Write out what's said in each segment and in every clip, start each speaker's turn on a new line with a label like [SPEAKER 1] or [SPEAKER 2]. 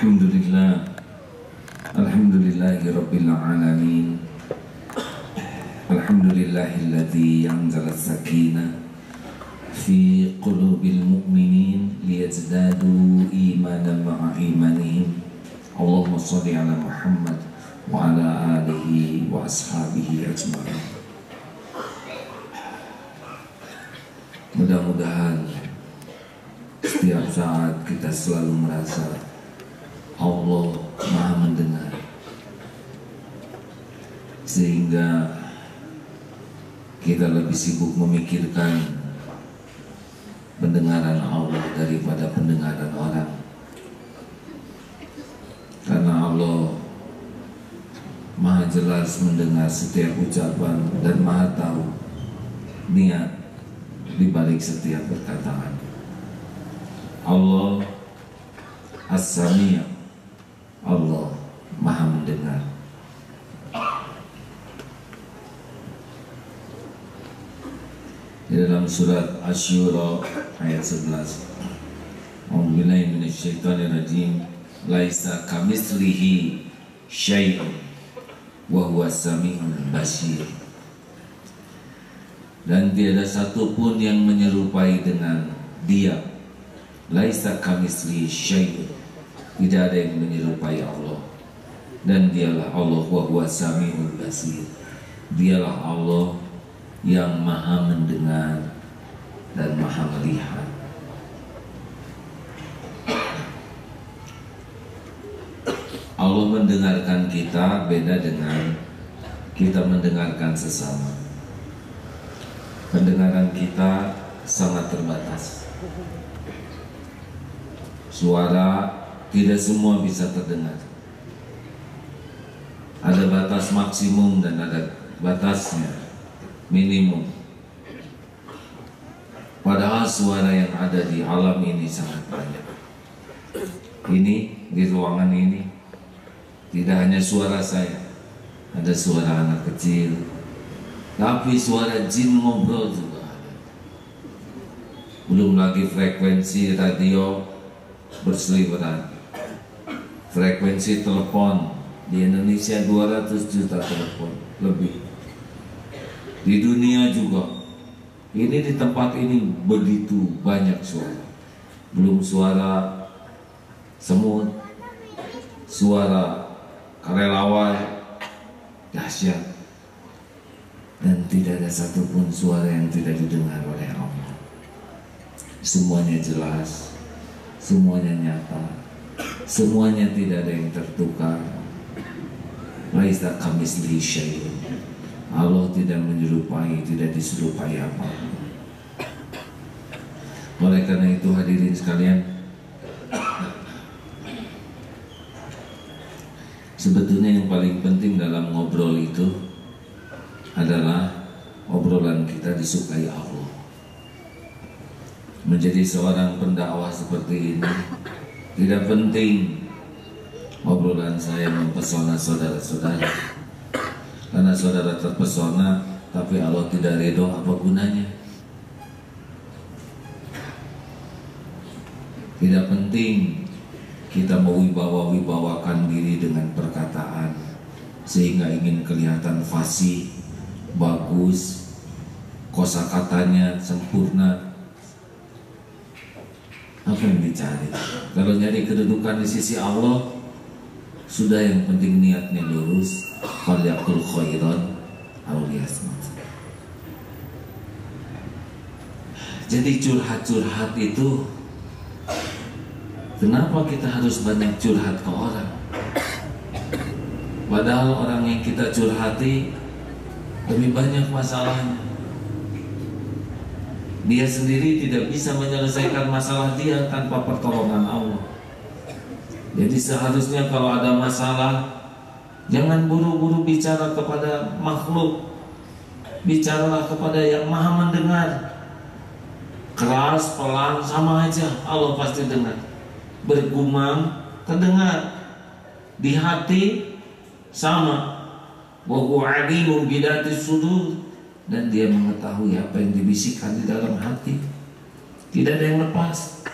[SPEAKER 1] Alhamdulillah, Alhamdulillahirabbil alamin. Alhamdulillahilladzi anzala as-sakinah fi qulubil mu'minin liyazdadu imanan ma'a imanihim. Allahumma shalli ala Muhammad wa ala alihi wa ashabihi ajma'in. Mudah-mudahan setiap saat kita selalu merasa Allah Maha mendengar, sehingga kita lebih sibuk memikirkan pendengaran Allah daripada pendengaran orang. Karena Allah Maha jelas mendengar setiap ucapan dan Maha tahu niat di balik setiap perkataan. Allah As-Sami', Allah Maha mendengar. Di dalam surat Asy-Syura ayat 11, A'udzubillahi minasyaitonirrajim, laisa kamitslihi syai'un wa huwas sami'ul basir. Dan tiada satu pun yang menyerupai dengan Dia. Laisa kamitslihi syai'un, tidak ada yang menyerupai Allah. Dan Dialah Allah wa huwas sami'ul basir. Dialah Allah yang Maha mendengar dan Maha melihat. Allah mendengarkan kita beda dengan kita mendengarkan sesama. Pendengaran kita sangat terbatas. Suara tidak semua bisa terdengar. Ada batas maksimum dan ada batasnya minimum. Padahal suara yang ada di alam ini sangat banyak. Ini di ruangan ini tidak hanya suara saya, ada suara anak kecil, tapi suara jin ngobrol juga ada. Belum lagi frekuensi radio berseliweran, frekuensi telepon di Indonesia 200 juta telepon lebih. Di dunia juga, ini di tempat ini begitu banyak suara. Belum suara semut, suara karelawan, dahsyat. Dan tidak ada satupun suara yang tidak didengar oleh Allah. Semuanya jelas, semuanya nyata, semuanya tidak ada yang tertukar. Laisa kamitslihi syai'un. Allah tidak menyerupai, tidak diserupai apa-apa. Oleh karena itu hadirin sekalian, sebetulnya yang paling penting dalam ngobrol itu adalah obrolan kita disukai Allah. Menjadi seorang pendakwah seperti ini tidak penting obrolan saya mempesona saudara-saudara. Karena saudara terpesona tapi Allah tidak ridho, apa gunanya? Tidak penting kita mewibawakan diri dengan perkataan sehingga ingin kelihatan fasih, bagus, kosakatanya sempurna. Apa yang dicari? Kalau nyari kedudukan di sisi Allah, sudah, yang penting niatnya lurus. Falyaqul khairan aw liyasmut. Jadi curhat-curhat itu, kenapa kita harus banyak curhat ke orang? Padahal orang yang kita curhati lebih banyak masalahnya. Dia sendiri tidak bisa menyelesaikan masalah dia tanpa pertolongan Allah. Jadi seharusnya kalau ada masalah, jangan buru-buru bicara kepada makhluk. Bicaralah kepada yang Maha mendengar. Keras, pelan, sama aja, Allah pasti dengar. Bergumam, terdengar. Di hati, sama. Wa huwa alimun bidatis sudur. Dan dia mengetahui apa yang dibisikkan di dalam hati. Tidak ada yang lepas.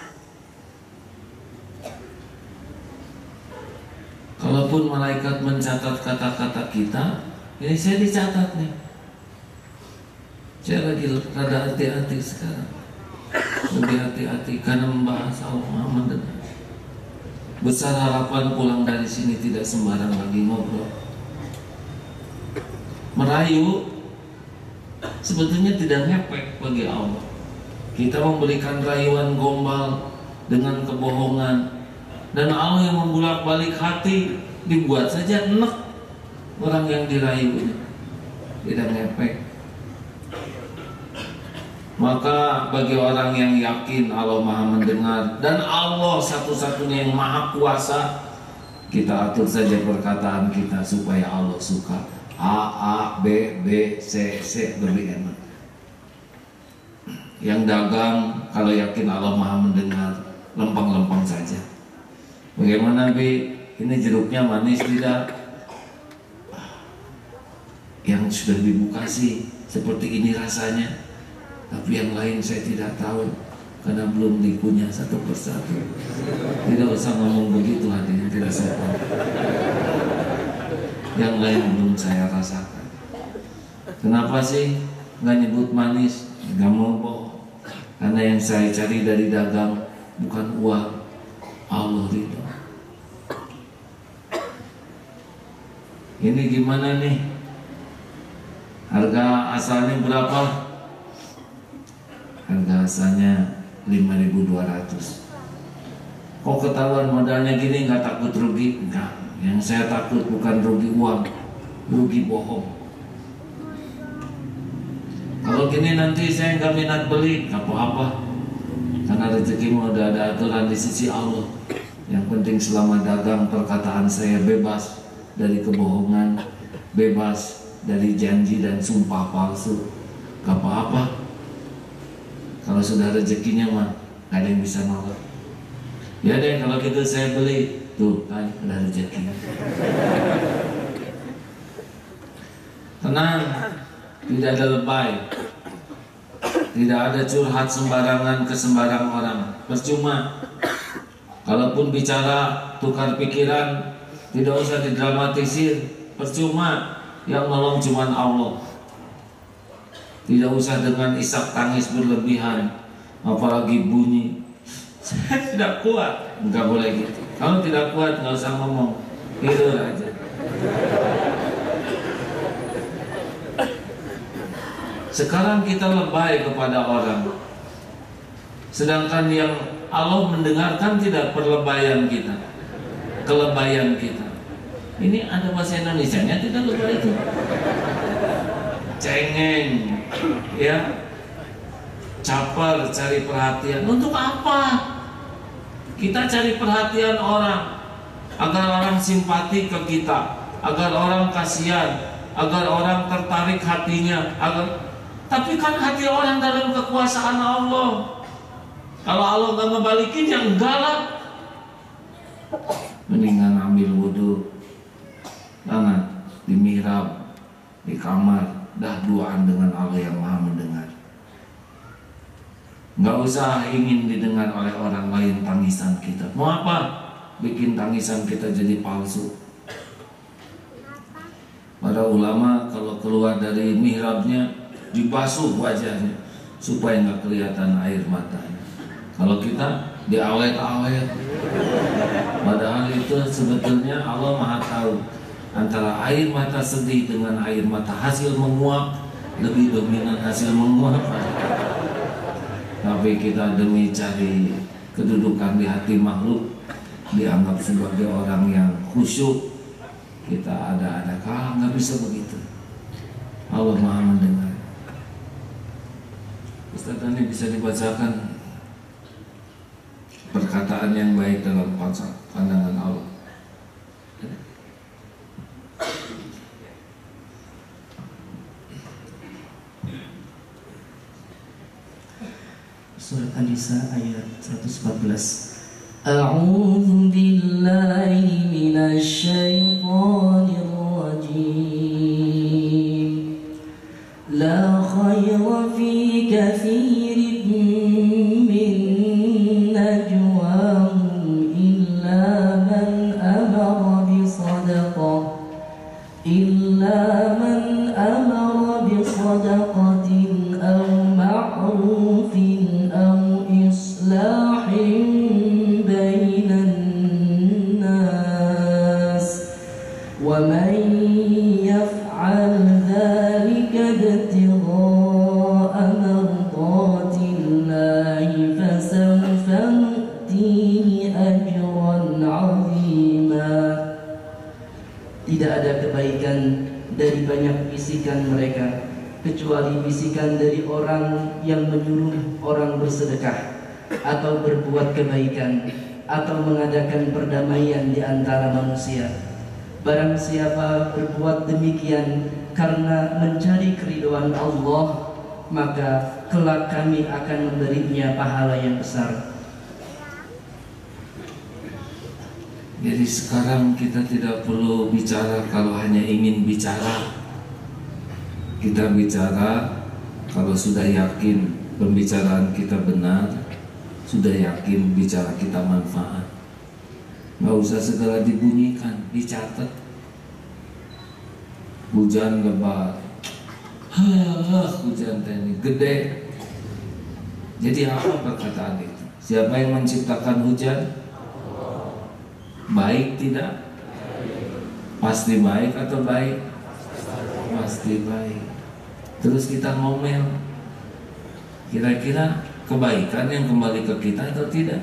[SPEAKER 1] Kalaupun malaikat mencatat kata-kata kita, ini saya dicatat nih. Saya lagi rada hati-hati sekarang. Lebih hati-hati karena membahas Allah Muhammad dengan. Besar harapan pulang dari sini tidak sembarang lagi ngobrol. Merayu sebetulnya tidak ngepek bagi Allah. Kita memberikan rayuan gombal dengan kebohongan, dan Allah yang membulak-balik hati, dibuat saja enek orang yang dirayu ini. Tidak ngepek. Maka bagi orang yang yakin Allah Maha mendengar dan Allah satu-satunya yang Maha Kuasa, kita atur saja perkataan kita supaya Allah suka. A, B, C, lebih enak. Yang dagang kalau yakin Allah Maha mendengar, lempeng-lempeng saja. Bagaimana B? Ini jeruknya manis tidak? Yang sudah dibuka sih seperti ini rasanya. Tapi yang lain saya tidak tahu karena belum dikunyah satu persatu. Tidak usah ngomong begitu, hadirin, tidak sopan. Yang lain belum saya rasakan. Kenapa sih nggak nyebut manis? Nggak mau bohong. Karena yang saya cari dari dagang bukan uang, Allah ridho. Ini gimana nih? Harga asalnya berapa? Harga asalnya 5.200. Kok ketahuan modalnya gini nggak takut rugi? Enggak. Yang saya takut bukan rugi uang, rugi bohong. Kalau gini nanti saya nggak minat beli, nggak apa-apa. Karena rezeki udah ada aturan di sisi Allah. Yang penting selama dagang perkataan saya bebas dari kebohongan, bebas dari janji dan sumpah palsu, nggak apa-apa. Kalau sudah rezekinya mah gak ada yang bisa nolak. Ya deh kalau gitu saya beli. Tuh kan ada rezeki. Tenang, tidak ada lebay, tidak ada curhat sembarangan ke sembarang orang. Percuma. Kalaupun bicara tukar pikiran, tidak usah didramatisir. Percuma. Yang nolong cuman Allah. Tidak usah dengan isak tangis berlebihan, apalagi bunyi. Saya tidak kuat, nggak boleh gitu. Kalau tidak kuat nggak usah ngomong, tidur aja. Sekarang kita lebay kepada orang, sedangkan yang Allah mendengarkan tidak perlebayan kita, kelebayan kita. Ini ada bahasa Indonesianya tidak lebay itu. Cengeng, ya, caper, cari perhatian. Untuk apa? Kita cari perhatian orang agar orang simpati ke kita, agar orang kasihan, agar orang tertarik hatinya, tapi kan hati orang dalam kekuasaan Allah. Kalau Allah nggak ngebalikin, ya enggak lah. Mendingan ambil wudhu, jangan di mihrab, di kamar. Dah duaan dengan Allah yang Maha mendengar. Nggak usah ingin didengar oleh orang lain tangisan kita. Mau apa? Bikin tangisan kita jadi palsu. Para ulama kalau keluar dari mihrabnya dibasuh wajahnya supaya nggak kelihatan air matanya. Kalau kita diawet-awet. Padahal itu sebetulnya Allah Maha tahu. Antara air mata sedih dengan air mata hasil menguap, lebih dominan hasil menguap. Tapi kita demi cari kedudukan di hati makhluk, dianggap sebagai orang yang khusyuk, kita ada kalah. Nggak bisa begitu. Allah Maha mendengar. Ustaz, ini bisa dibacakan perkataan yang baik dalam pandangan Allah.
[SPEAKER 2] Surat An-Nisa ayat 114. A'udzu billahi minasy syaithanir rajim. La khayra fi katsirin min najwahum illa man amara bi صدقة أو معروف أو إصلاح بين الناس ومن يفعل ذلك ابتغاء مرضات الله فسوف نؤتيه أجرا عظيما. Tidak ada kebaikan dari banyak bisikan mereka kecuali bisikan dari orang yang menyuruh orang bersedekah atau berbuat kebaikan atau mengadakan perdamaian di antara manusia. Barang siapa berbuat demikian karena mencari keridhaan Allah, maka kelak kami akan memberinya pahala yang besar.
[SPEAKER 1] Jadi sekarang kita tidak perlu bicara kalau hanya ingin bicara. Kita bicara kalau sudah yakin pembicaraan kita benar, sudah yakin bicara kita manfaat. Nggak usah segala dibunyikan, dicatat. Hujan lebat, hujan ini gede. Jadi apa perkataan itu? Siapa yang menciptakan hujan? Baik tidak? Pasti baik atau baik? Pasti baik. Terus kita ngomel, kira-kira kebaikan yang kembali ke kita atau tidak?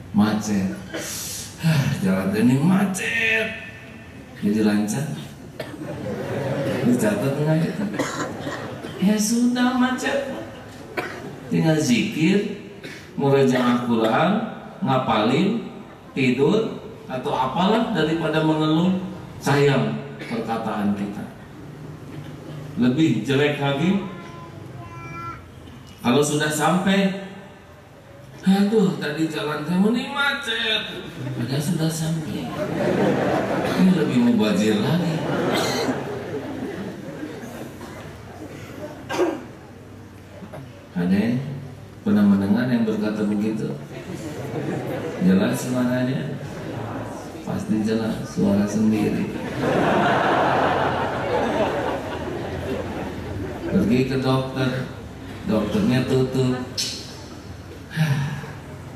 [SPEAKER 1] Macet, jalan ini macet, jadi lancar. Dicatat nggak itu? Ya sudah macet, tinggal zikir, murajaah Al-Quran, ngapalin, tidur, atau apalah daripada mengeluh. Sayang perkataan kita. Lebih jelek lagi kalau sudah sampai, aduh tadi jalan kamu nih macet, padahal sudah sampai. Ini lebih mubazir lagi. Ada yang pernah mendengar yang berkata begitu? Jelas suaranya? Pasti jelas, suara sendiri. Pergi ke dokter, dokternya tutup.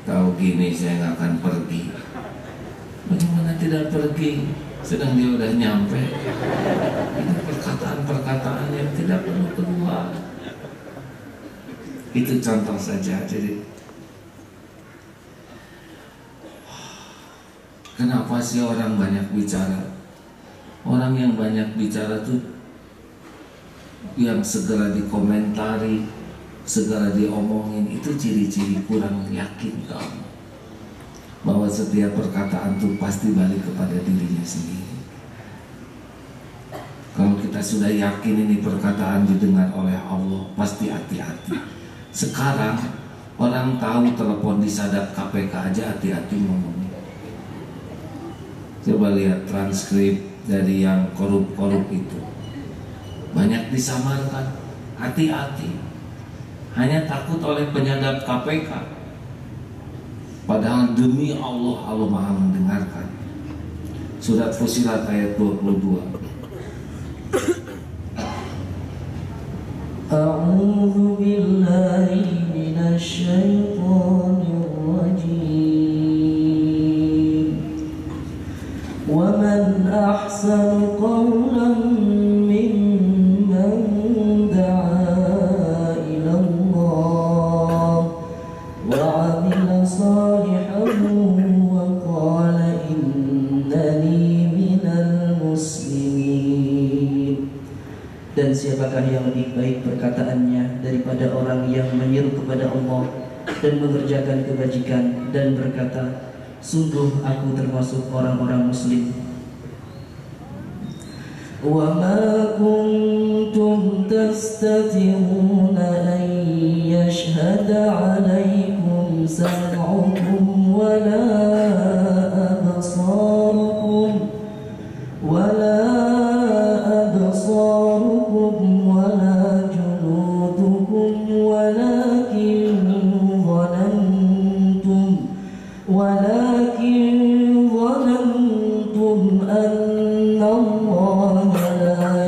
[SPEAKER 1] Tahu gini saya nggak akan pergi. Bagaimana tidak pergi? Sedang dia udah nyampe. Ini perkataan-perkataan yang tidak perlu keluar. Itu contoh saja. Jadi kenapa sih orang banyak bicara? Orang yang banyak bicara tuh yang segera dikomentari, segera diomongin, itu ciri-ciri kurang yakin kamu bahwa setiap perkataan tuh pasti balik kepada dirinya sendiri. Kalau kita sudah yakin ini perkataan didengar oleh Allah, pasti hati-hati. Sekarang orang tahu telepon disadap KPK aja hati-hati ngomongnya. Coba lihat transkrip dari yang korup-korup itu, banyak disamarkan. Hati-hati, hanya takut oleh penyadap KPK. Padahal demi Allah, Allah Maha mendengarkan. Surat Fussilat ayat 22.
[SPEAKER 2] A'udzu billahi minasy syaithanir rajim. Wa man ahsanu qawlan mimman da'a ila Allah wa 'amila salihan wa qala innani minal muslimin. Dan siapakah yang lebih baik perkataannya daripada orang yang menyeru kepada Allah dan mengerjakan kebajikan dan berkata, sungguh aku termasuk orang-orang muslim. Wa ma kuntum tastatiruna an yashhada 'alaikum sam'ukum wa la absarukum wa la ظننتم أن الله لا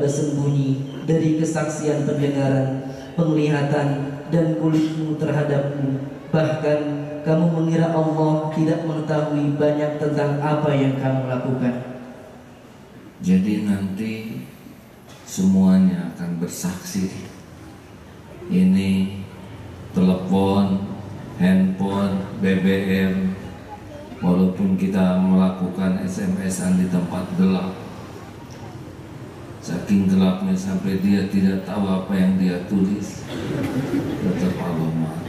[SPEAKER 2] bersembunyi dari kesaksian pendengaran, penglihatan, dan kulitmu terhadapmu. Bahkan kamu mengira Allah tidak mengetahui banyak tentang apa yang kamu lakukan.
[SPEAKER 1] Jadi nanti semuanya akan bersaksi. Ini telepon, handphone, BBM, walaupun kita melakukan SMS-an di tempat gelap, saking gelapnya sampai dia tidak tahu apa yang dia tulis, tetap Allah Maha.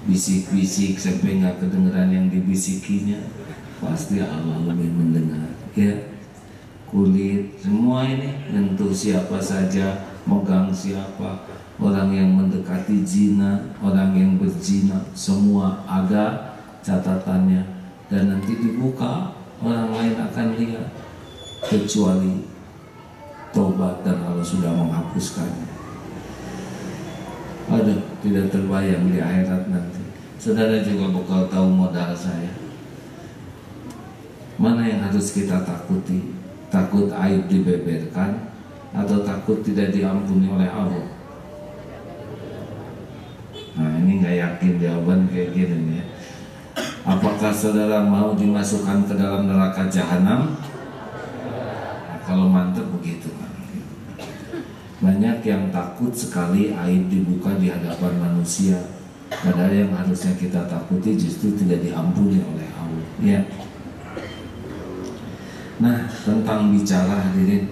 [SPEAKER 1] Bisik-bisik sampai nggak kedengeran yang dibisikinya, pasti Allah lebih mendengar. Ya, kulit semua ini menyentuh siapa saja, megang siapa, orang yang mendekati zina, orang yang berzina, semua ada catatannya, dan nanti dibuka, orang lain akan lihat, kecuali taubat dan Allah sudah menghapuskannya. Aduh, tidak terbayang di akhirat nanti. Saudara juga bakal tahu modal saya. Mana yang harus kita takuti? Takut aib dibeberkan atau takut tidak diampuni oleh Allah? Nah, ini nggak yakin jawaban kayak gini nih ya. Apakah saudara mau dimasukkan ke dalam neraka jahanam? Nah, kalau mantep begitu kan. Banyak yang takut sekali aib dibuka di hadapan manusia, padahal yang harusnya kita takuti justru tidak diampuni oleh Allah. Ya. Nah, tentang bicara hadirin.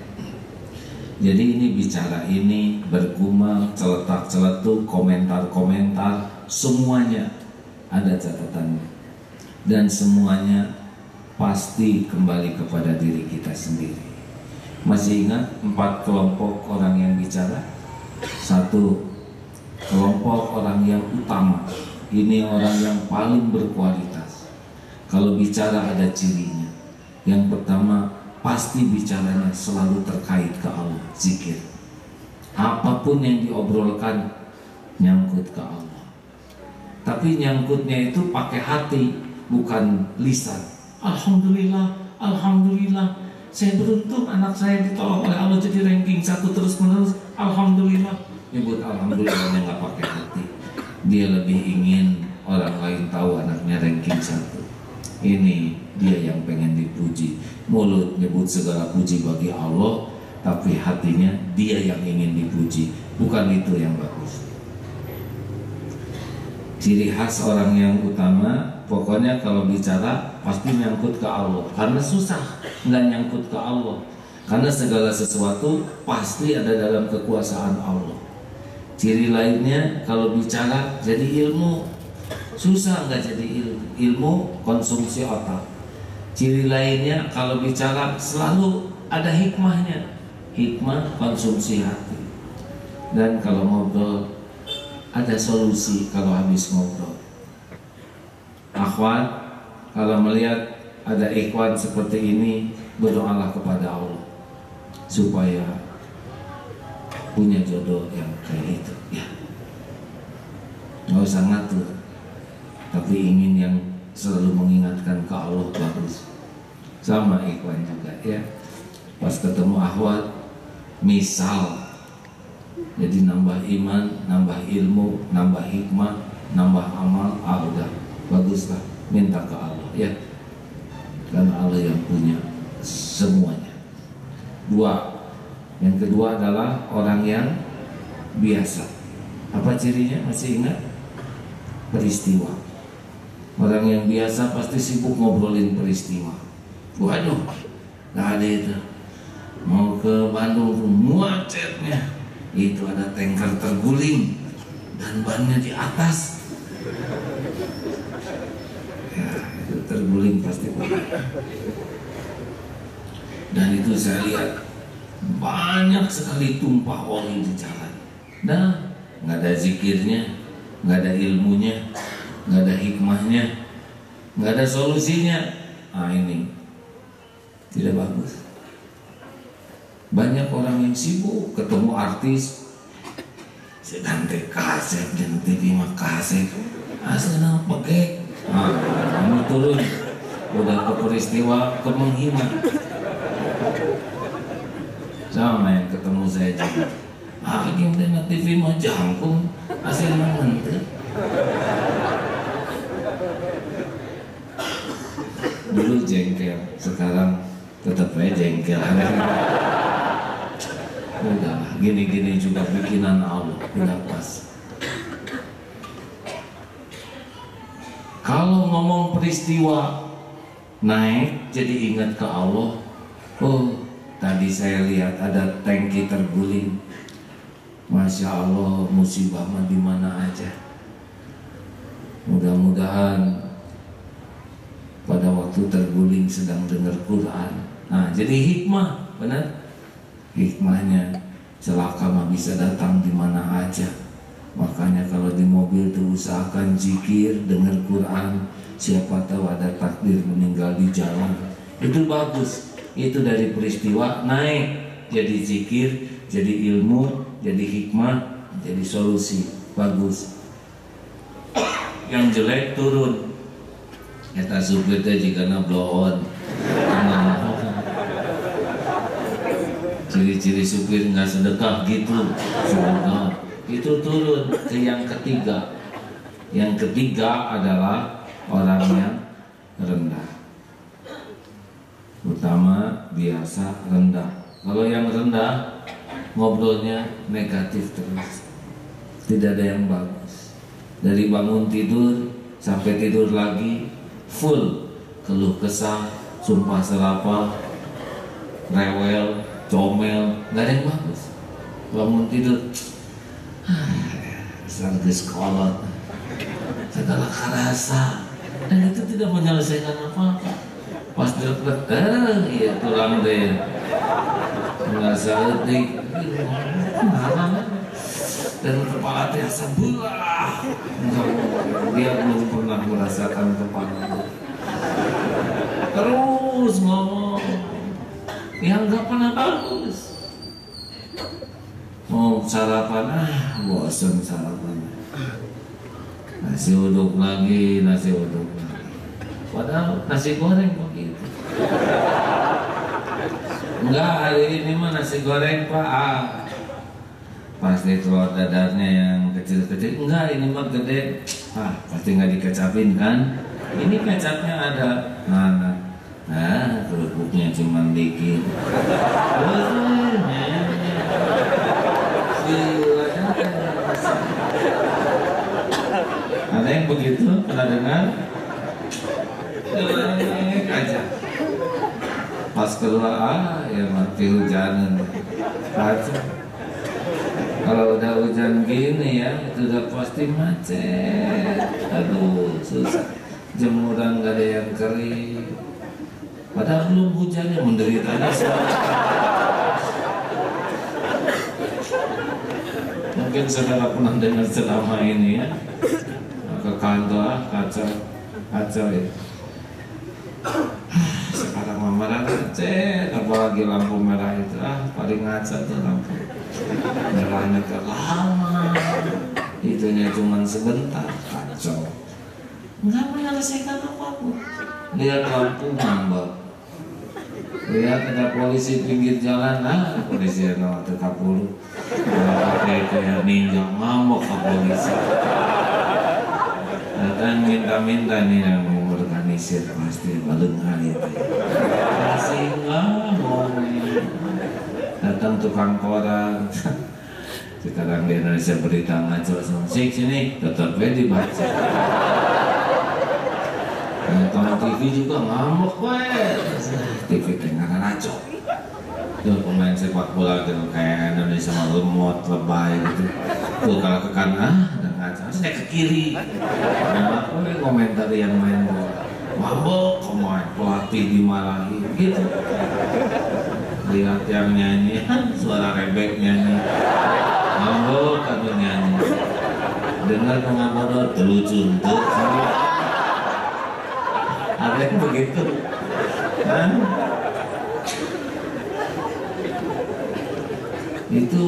[SPEAKER 1] Jadi ini bicara ini bergumam, celetak-celetuk, komentar-komentar, semuanya ada catatannya. Dan semuanya pasti kembali kepada diri kita sendiri. Masih ingat 4 kelompok orang yang bicara? 1, kelompok orang yang utama. Ini orang yang paling berkualitas. Kalau bicara ada cirinya. Yang pertama, pasti bicaranya selalu terkait ke Allah, zikir. Apapun yang diobrolkan nyangkut ke Allah. Tapi nyangkutnya itu pakai hati, bukan lisan. Alhamdulillah, alhamdulillah. Saya beruntung anak saya ditolong oleh Allah jadi ranking 1 terus menerus. Alhamdulillah. Nyebut alhamdulillahnya nggak pakai hati. Dia lebih ingin orang lain tahu anaknya ranking 1. Ini dia yang pengen dipuji. Mulut nyebut segala puji bagi Allah, tapi hatinya dia yang ingin dipuji. Bukan itu yang bagus. Ciri khas orang yang utama, pokoknya kalau bicara pasti nyangkut ke Allah. Karena susah nggak nyangkut ke Allah. Karena segala sesuatu pasti ada dalam kekuasaan Allah. Ciri lainnya kalau bicara jadi ilmu. Susah nggak jadi ilmu. Ilmu konsumsi otak. Ciri lainnya kalau bicara selalu ada hikmahnya. Hikmah konsumsi hati. Dan kalau ngobrol ada solusi kalau habis ngobrol. Akhwat, kalau melihat ada ikhwan seperti ini, berdoalah kepada Allah supaya punya jodoh yang kayak itu. Ya, nggak usah ngatur, tapi ingin yang selalu mengingatkan ke Allah bagus. Sama ikhwan juga ya. Pas ketemu akhwat, misal. Jadi nambah iman, nambah ilmu, nambah hikmah, nambah amal, udah baguslah, minta ke Allah ya. Karena Allah yang punya semuanya. 2, yang kedua adalah orang yang biasa. Apa cirinya? Masih ingat? Peristiwa. Orang yang biasa pasti sibuk ngobrolin peristiwa. Waduh, gak ada itu. Mau ke Bandung macetnya. Itu ada tanker terguling dan bannya di atas. Ya, itu terguling pasti banyak. Dan itu saya lihat banyak sekali tumpah oli di jalan. Nah, nggak ada zikirnya, nggak ada ilmunya, nggak ada hikmahnya, nggak ada solusinya. Nah, ini tidak bagus. Banyak orang yang sibuk ketemu artis, sedang kaset dan TV mah kaset, asal pakai, kamu turun, udah ke peristiwa ke menghina. Sama yang ketemu saya juga. Hakim dengan TV mah jangkung, asal nanti. Dulu jengkel, sekarang tetap aja jengkel. Udah, gini-gini juga bikinan Allah, udah pas. Kalau ngomong peristiwa naik, jadi ingat ke Allah. Oh, tadi saya lihat ada tangki terguling. Masya Allah, musibah mah di mana aja. Mudah-mudahan pada waktu terguling sedang dengar Quran. Nah, jadi hikmah, benar? Hikmahnya celaka mah bisa datang di mana aja. Makanya kalau di mobil tuh usahakan zikir, dengar Quran. Siapa tahu ada takdir meninggal di jalan. Itu bagus. Itu dari peristiwa naik jadi zikir, jadi ilmu, jadi hikmah, jadi solusi. Bagus. Yang jelek turun. Eta supir teh jigana blow on. Ciri-ciri supir nggak sedekah gitu. Sedekah. Itu turun ke yang ketiga. Yang ketiga adalah orang yang rendah. Utama biasa rendah. Kalau yang rendah ngobrolnya negatif terus. Tidak ada yang bagus. Dari bangun tidur sampai tidur lagi full keluh kesah, sumpah serapah, rewel, comel, nggak ada yang bagus. Bangun tidur sarges kolot, segala karasa, dan itu tidak menyelesaikan apa-apa. Pas deket, iya tulang deh, nggak seetik, dan kepala dia sebelah. Dia belum pernah merasakan kepala. Terus ngomong, yang nggak pernah bagus. Mau sarapan, bosan sarapan. Nasi uduk lagi, nasi uduk lagi. Padahal nasi goreng begitu. Enggak, hari ini mah nasi goreng Pak. Pasti telur dadarnya yang kecil-kecil. Enggak, ini mah gede. Pasti nggak dikecapin kan? Ini kecapnya ada. Nah, kerupuknya cuma dikit. Ada yang begitu, pernah dengar? Jelek aja. Pas keluar, ya mati hujanan. Kacau. Kalau udah hujan gini ya, itu udah pasti macet. Aduh, susah. Jemuran gak ada yang kering. Padahal belum hujannya, menderitanya semua. Mungkin saudara pernah dengar selama ini ya, ke kantor kacau ya. Sekarang mama macet, apalagi lampu merah itu paling ngaca tuh lampu merahnya lama, itunya cuma sebentar, kacau. Nggak menyelesaikan apapun. Lihat lampu ngambek, lihat ada polisi pinggir jalan, polisi yang nomor 30 kayak ninja ngamuk ke polisi. Datang minta-minta nih yang mengorganisir, pasti balengan itu. Masih nggak mau. Datang tukang koran. Sekarang di Indonesia berita ngaco semua. Sini tetap dibaca. Nonton TV juga ngamuk TV tengah ngaco. Tuh pemain sepak bola gitu kayak Indonesia mah lemot, lebay gitu. Tuh kalau ke kanan dan ngaco, saya ke kiri. Nah, aku nih komentar yang main bola. Mabok pemain, pelatih dimarahi gitu. Lihat yang nyanyi, suara rebek nyanyi. Mabok kan nyanyi. Dengar pengabar terlucu tuh. Ada yang begitu. Itu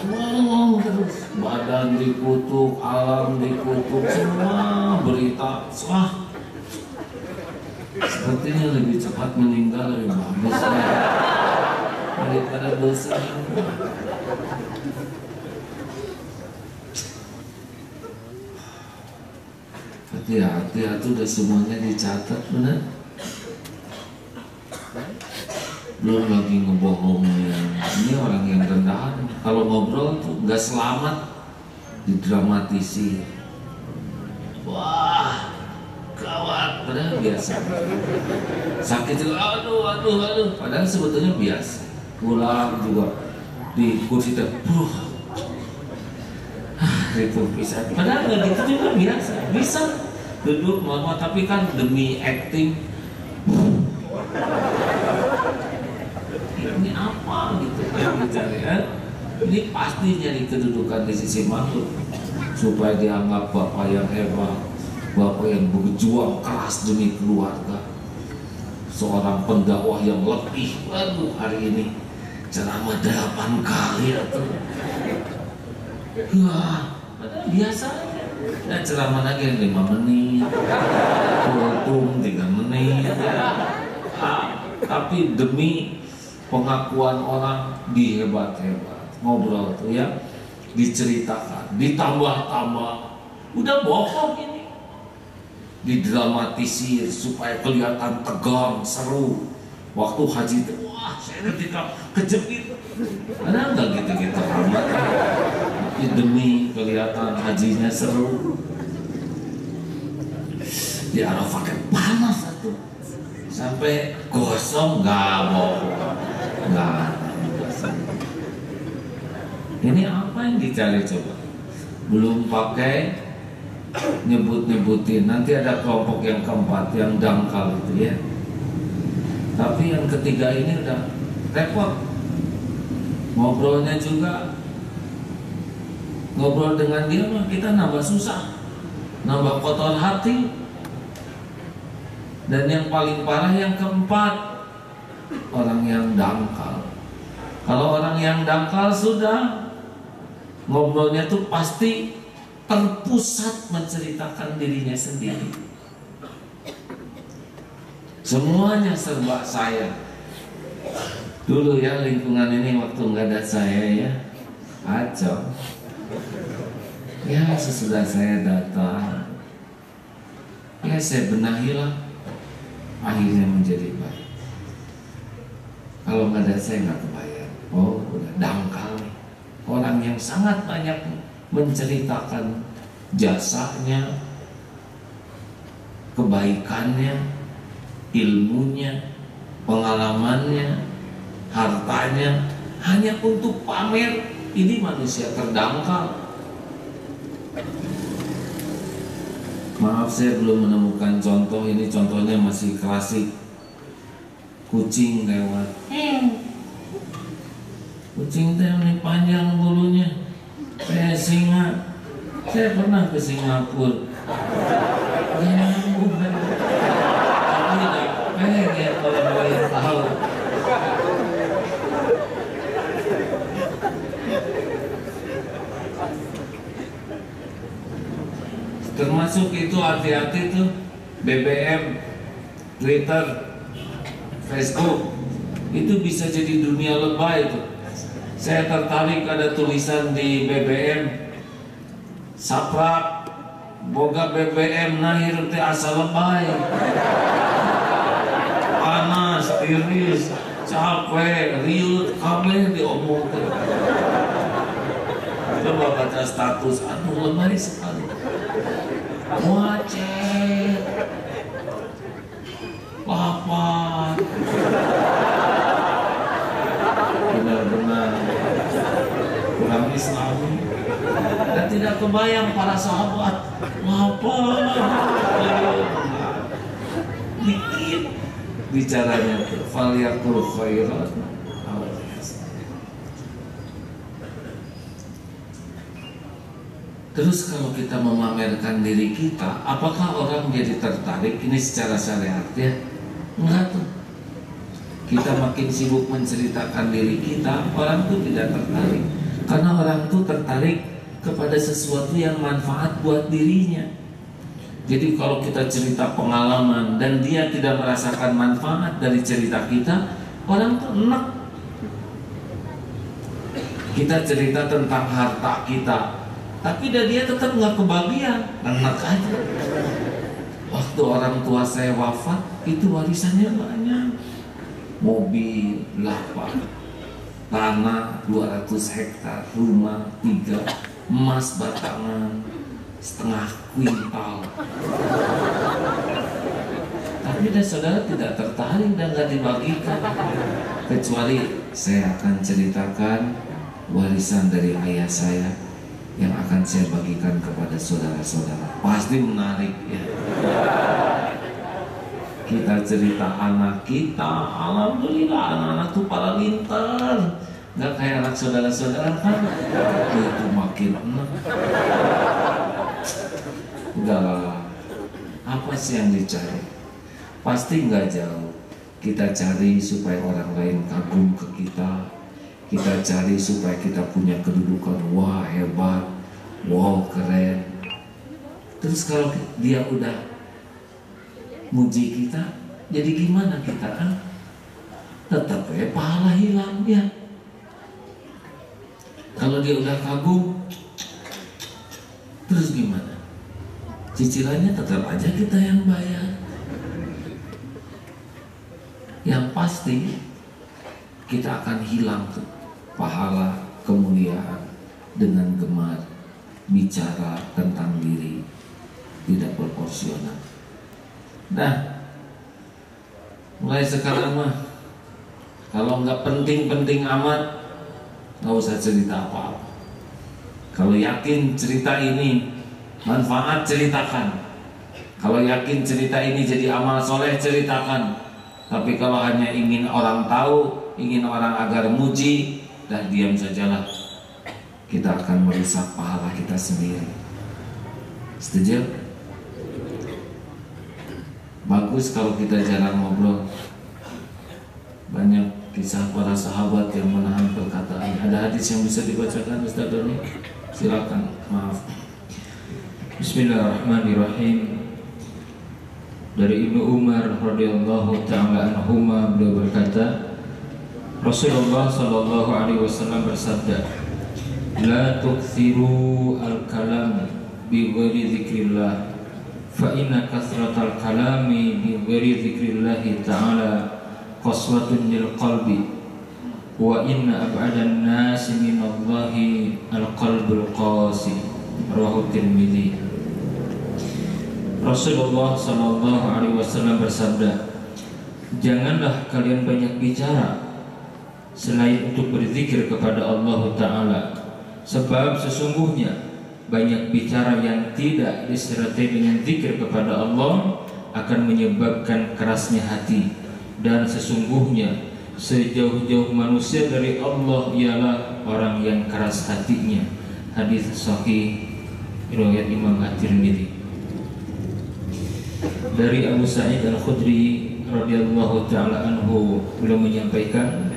[SPEAKER 1] ngomong terus, badan dikutuk, alam dikutuk, semua berita sepertinya lebih cepat meninggal lebih bagus. daripada bosan. Hati-hati, itu udah semuanya dicatat, benar. Belum lagi ngebohongin. Ini orang yang rendahan. Kalau ngobrol tuh nggak selamat, didramatisi. Wah, gawat, padahal biasa. Sakit juga, aduh. Padahal sebetulnya biasa. Pulang juga di kursi terbuh. Itu bisa. Padahal nggak gitu juga biasa. Bisa duduk lama, tapi kan demi acting. Ini apa gitu yang dicari ya? Ini pasti nyari kedudukan di sisi makhluk supaya dianggap bapak yang hebat, bapak yang berjuang keras demi keluarga, seorang pendakwah yang lebih. Waduh, hari ini ceramah 8 kali atau wah, biasa aja. Dan ceramah lagi yang 5 menit, kultum 3 menit ya. Tapi demi pengakuan orang dihebat-hebat, ngobrol tuh ya, diceritakan, ditambah-tambah, udah bohong ini, didramatisir supaya kelihatan tegang, seru. Waktu haji itu, wah saya ketika kejepit, padahal nggak gitu-gitu amat. Tapi demi kelihatan hajinya seru, di Arafah kan panas satu, sampai gosong, nggak bohong. Nah, ini apa yang dicari coba? Belum pakai nyebut-nyebutin. Nanti ada kelompok yang keempat yang dangkal itu ya. Tapi yang ketiga ini udah repot. Ngobrolnya juga, ngobrol dengan dia mah kita nambah susah, nambah kotor hati. Dan yang paling parah yang keempat, orang yang dangkal. Kalau orang yang dangkal sudah ngobrolnya tuh pasti terpusat menceritakan dirinya sendiri. Semuanya serba saya. Dulu ya lingkungan ini waktu nggak ada saya ya, kacau. Ya sesudah saya datang, ya saya benahilah, akhirnya menjadi baik. Kalau nggak ada saya nggak kebayang. Oh udah dangkal nih. Orang yang sangat banyak menceritakan jasanya, kebaikannya, ilmunya, pengalamannya, hartanya, hanya untuk pamer. Ini manusia terdangkal. Maaf saya belum menemukan contoh. Ini contohnya masih klasik. Kucing lewat, kucing teh ini panjang bulunya kayak singa. Saya pernah ke Singapura, nyambung kan, tapi tidak pengen orang lain tahu. Termasuk itu hati-hati tuh BBM, Twitter, Facebook, itu bisa jadi dunia lebay tuh. Saya tertarik ada tulisan di BBM, saprak boga BBM nahir teh asa lebay, panas, tiris, capek, riut, kabeh diomongkan. Coba baca status, aduh lebay sekali, wacet, lapar, benar-benar kurang Islami. Dan tidak kebayang para sahabat lapar, dikit bicaranya tuh faliyakul khairan. Terus kalau kita memamerkan diri kita, apakah orang jadi tertarik? Ini secara syariat ya? Enggak tuh. Kita makin sibuk menceritakan diri kita, orang tuh tidak tertarik. Karena orang tuh tertarik kepada sesuatu yang manfaat buat dirinya. Jadi kalau kita cerita pengalaman dan dia tidak merasakan manfaat dari cerita kita, orang tuh enak. Kita cerita tentang harta kita, tapi dia tetap nggak kebagian, enak aja. Waktu orang tua saya wafat, itu warisannya banyak. Mobil, lapak, tanah 200 hektar, rumah 3, emas batangan setengah kuintal. Tapi saudara tidak tertarik dan nggak dibagikan, kecuali saya akan ceritakan warisan dari ayah saya yang akan saya bagikan kepada saudara-saudara. Pasti menarik ya. Kita cerita anak kita, alhamdulillah anak-anak tuh pada pintar, nggak kayak anak saudara-saudara kan, itu makin enak. Udahlah, apa sih yang dicari? Pasti nggak jauh. Kita cari supaya orang lain kagum ke kita. Kita cari supaya kita punya kedudukan, wah hebat, wow keren. Terus kalau dia udah muji kita, jadi gimana kita kan? Tetap ya pahala hilang ya. Kalau dia udah kagum, terus gimana? Cicilannya tetap aja kita yang bayar. Yang pasti kita akan hilang tuh pahala kemuliaan dengan gemar bicara tentang diri tidak proporsional. Nah, mulai sekarang mah kalau nggak penting-penting amat, nggak usah cerita apa-apa. Kalau yakin cerita ini manfaat, ceritakan. Kalau yakin cerita ini jadi amal soleh, ceritakan. Tapi kalau hanya ingin orang tahu, ingin orang agar muji, dan diam sajalah, kita akan merusak pahala kita sendiri. Setuju? Bagus kalau kita jarang ngobrol. Banyak kisah para sahabat yang menahan perkataan. Ada hadis yang bisa dibacakan Ustaz Doni? Silakan. Maaf.
[SPEAKER 3] Bismillahirrahmanirrahim. Dari Ibnu Umar radhiyallahu taala anhuma, beliau berkata, Rasulullah sallallahu alaihi wasallam bersabda, "La tukthiru al-kalam bi ghairi dzikrillah, fa inna kathratal kalami bi ghairi dzikrillah ta'ala qaswatun lil qalbi, wa inna ab'adan nasi minallahi al-qalbul qasi." Rawahu Tirmidzi. Rasulullah sallallahu alaihi wasallam bersabda, "Janganlah kalian banyak bicara selain untuk berzikir kepada Allah Ta'ala, sebab sesungguhnya banyak bicara yang tidak disertai dengan zikir kepada Allah akan menyebabkan kerasnya hati, dan sesungguhnya sejauh-jauh manusia dari Allah ialah orang yang keras hatinya." Hadis sahih riwayat Imam At-Tirmidzi. Dari Abu Sa'id Al-Khudri radhiyallahu taala anhu, beliau menyampaikan,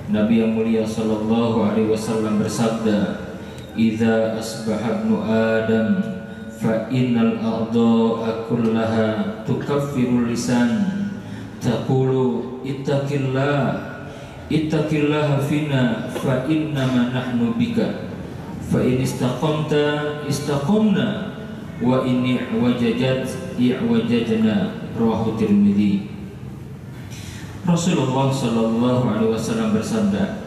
[SPEAKER 3] Nabi yang mulia sallallahu alaihi wasallam bersabda, "Idza asbaha ibnu Adam fa innal a'dha'a kullaha tukaffirul lisan taqulu ittaqillaha fina fa innama nahnu bika fa in istaqamta istaqamna wa in i'wajajat i'wajajna." Rawahu Tirmidzi. Rasulullah sallallahu alaihi wasallam bersabda,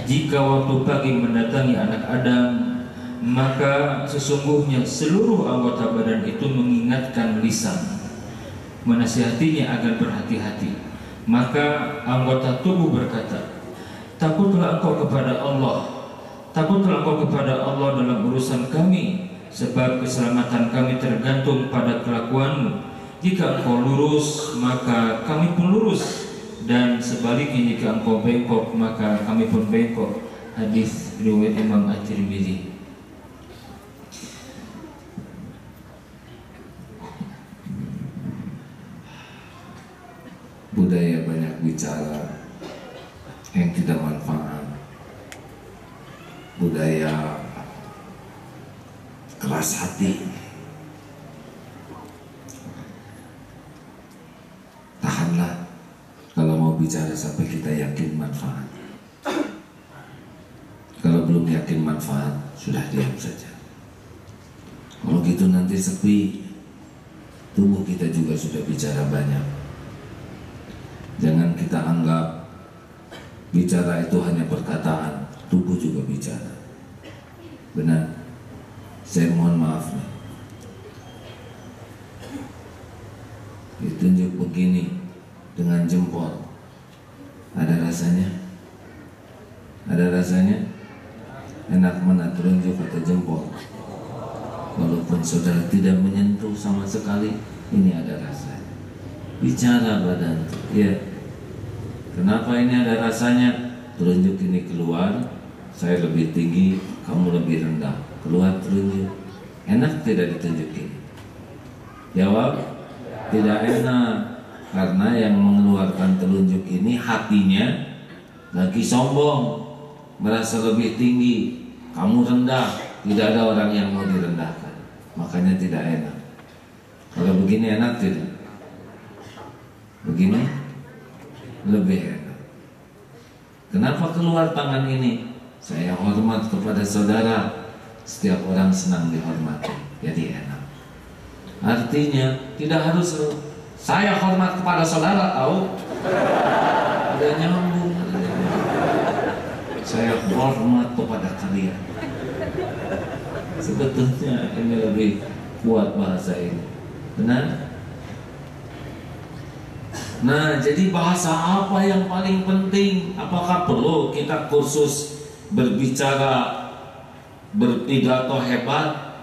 [SPEAKER 3] "Jika waktu pagi mendatangi anak Adam, maka sesungguhnya seluruh anggota badan itu mengingatkan lisan, menasihatinya agar berhati-hati. Maka anggota tubuh berkata, takutlah engkau kepada Allah, takutlah engkau kepada Allah dalam urusan kami, sebab keselamatan kami tergantung pada kelakuanmu. Jika engkau lurus, maka kami pun lurus, dan sebaliknya jika engkau bengkok, maka kami pun bengkok." Hadis riwayat Imam At-Tirmidzi.
[SPEAKER 1] Budaya banyak bicara yang tidak manfaat, budaya keras hati, tahanlah kalau mau bicara sampai kita yakin manfaat. Kalau belum yakin manfaat, sudah diam saja. Kalau gitu nanti sepi, tubuh kita juga sudah bicara banyak. Jangan kita anggap bicara itu hanya perkataan, tubuh juga bicara. Benar? Saya mohon maaf nih. Ditunjuk begini dengan jempol, ada rasanya? Ada rasanya? Enak mana telunjuk atau jempol? Walaupun saudara tidak menyentuh sama sekali, ini ada rasanya. Bicara badan, ya. Kenapa ini ada rasanya? Telunjuk ini keluar, saya lebih tinggi, kamu lebih rendah. Keluar telunjuk. Enak tidak ditunjukin? Jawab. Tidak enak, karena yang mengeluarkan telunjuk ini hatinya lagi sombong, merasa lebih tinggi, kamu rendah, tidak ada orang yang mau direndahkan, makanya tidak enak. Kalau begini enak tidak? Begini lebih enak. Kenapa keluar tangan ini? Saya hormat kepada saudara, setiap orang senang dihormati, jadi enak. Artinya tidak harus saya hormat kepada saudara, tahu? Tidak nyambung. Saya hormat kepada kalian. Sebetulnya ini lebih kuat bahasa ini. Benar? Nah, jadi bahasa apa yang paling penting? Apakah perlu kita kursus berbicara, berpidato hebat?